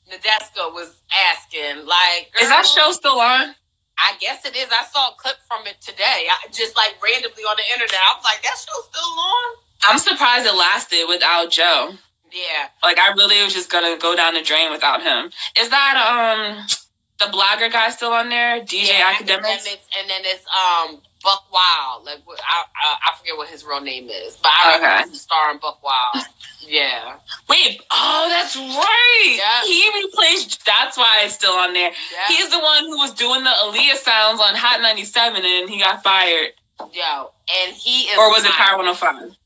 Nadeska was asking, like, girl, is that show still on? I guess it is. I saw a clip from it today. Just like randomly on the internet. I was like, that show's still on? I'm surprised it lasted without Joe. Yeah. Like, I really was just gonna go down the drain without him. Is that the blogger guy still on there? DJ Academics? And then it's Buck Wild. Like, I forget what his real name is, but I remember he's starring Buck Wild. Yeah. Wait, that's right. Yeah. He replaced, that's why it's still on there. Yeah. He's the one who was doing the Aaliyah sounds on Hot 97 and he got fired. Yo, and he is Or was it Power 105?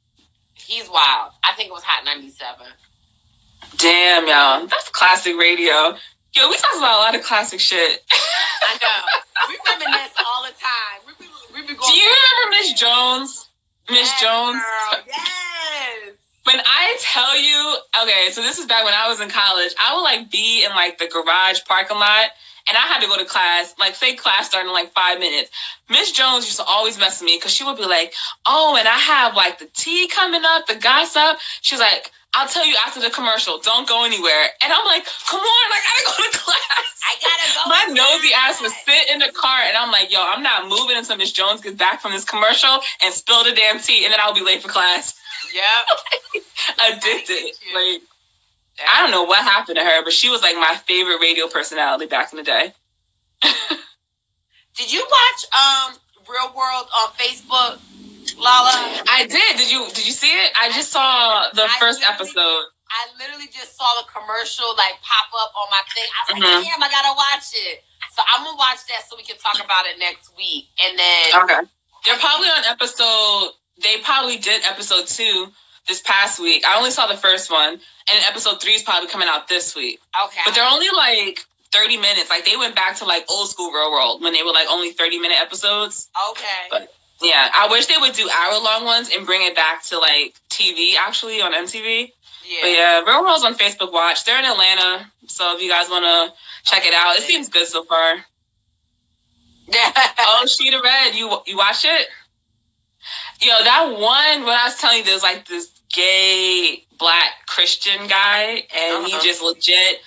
He's wild. I think it was Hot 97. Damn, y'all. That's classic radio. Yo, we talk about a lot of classic shit. I know. We reminisce all the time. We be going. Do you remember Miss Jones? Miss Jones? Girl. Yes. When I tell you, okay, so this is back when I was in college. I would like be in like the garage parking lot, and I had to go to class. Like, say class started in like 5 minutes. Miss Jones used to always mess with me because she would be like, "Oh, and I have like the tea coming up, the gossip." She's like, "I'll tell you after the commercial. Don't go anywhere." And I'm like, "Come on, I gotta go to class. I gotta go." My nosy ass would sit in the car, and I'm like, "Yo, I'm not moving until Miss Jones gets back from this commercial and spill the damn tea, and then I'll be late for class." Yep. Addicted. Like, I don't know what happened to her, but she was like my favorite radio personality back in the day. Did you watch Real World on Facebook, Lala? I did. Did you see it? I just saw the first episode. I literally just saw the commercial like pop up on my thing. I was like, damn, I gotta watch it. So I'm gonna watch that so we can talk about it next week. And then they're probably on episode. They probably did episode 2 this past week. I only saw the first one, and episode 3 is probably coming out this week. Okay. But they're only like 30 minutes. Like, they went back to like old school Real World when they were like only 30-minute episodes. Okay. But yeah, I wish they would do hour-long ones and bring it back to like TV, actually, on MTV. Yeah. But yeah, Real World's on Facebook Watch. They're in Atlanta, so if you guys want to check it out, it seems good so far. Oh, Sheeta Red, you watched it? Yo, that one, when I was telling you, there's like this gay black Christian guy, and he just legit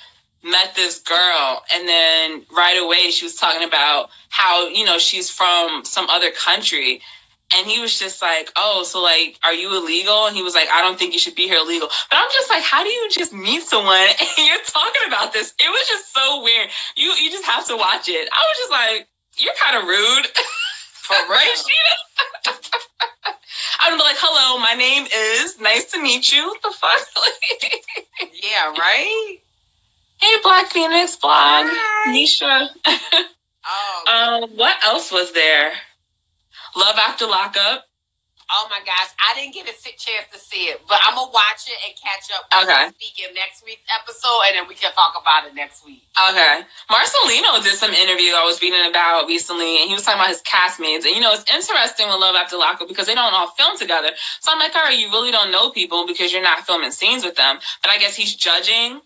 met this girl, and then right away she was talking about how, you know, she's from some other country, and he was just like, "Oh, so like, are you illegal?" And he was like, "I don't think you should be here illegal." But I'm just like, how do you just meet someone and you're talking about this? It was just so weird. You just have to watch it. I was just like, you're kind of rude. For real. I'm like, "Hello, my name is, nice to meet you." What the fuck? Yeah, right? Hey, Black Phoenix blog. Hi. Nisha. What else was there? Love After Lockup. Oh my gosh, I didn't get a chance to see it, but I'm gonna watch it and catch up when we speak in next week's episode, and then we can talk about it next week. Okay. Marcelino did some interview I was reading about recently, and he was talking about his castmates. And, you know, it's interesting with Love After Lockup because they don't all film together. So I'm like, all right, you really don't know people because you're not filming scenes with them. But I guess he's judging,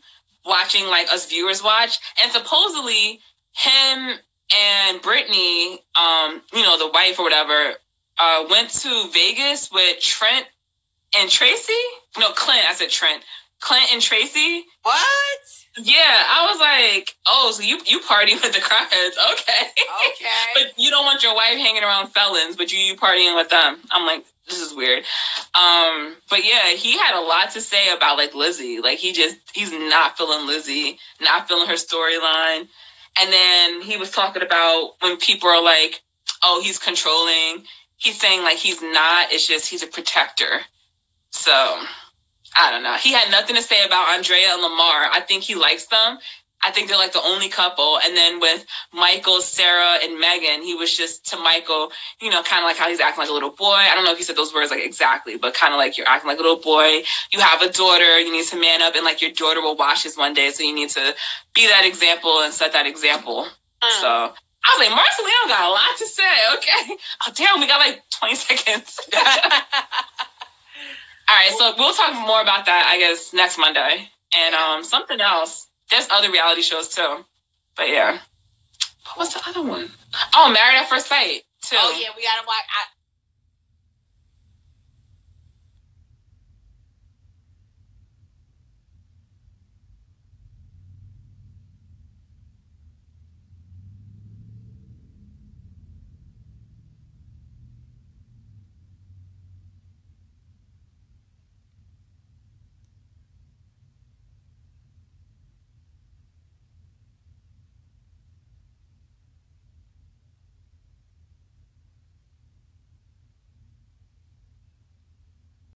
watching like us viewers watch. And supposedly him and Brittany, you know, the wife or whatever, went to Vegas with Trent and Tracy. No, Clint. I said Trent. Clint and Tracy. What? Yeah, I was like, oh, so you party with the crackheads. Okay. Okay. But you don't want your wife hanging around felons, but you partying with them. I'm like, this is weird. But yeah, he had a lot to say about like Lizzie. Like he's not feeling Lizzie, not feeling her storyline. And then he was talking about when people are like, oh, he's controlling. He's saying like he's not, it's just he's a protector. So, I don't know. He had nothing to say about Andrea and Lamar. I think he likes them. I think they're like the only couple. And then with Michael, Sarah, and Megan, he was just to Michael, you know, kind of like how he's acting like a little boy. I don't know if he said those words like exactly, but kind of like you're acting like a little boy. You have a daughter. You need to man up, and like your daughter will watch this one day. So you need to be that example and set that example. So I was like, Marcelino got a lot to say. Okay. Oh, damn, we got like 20 seconds. right, so we'll talk more about that, I guess, next Monday. And something else. There's other reality shows too. But yeah. What was the other one? Oh, Married at First Sight too. Oh yeah, we gotta watch.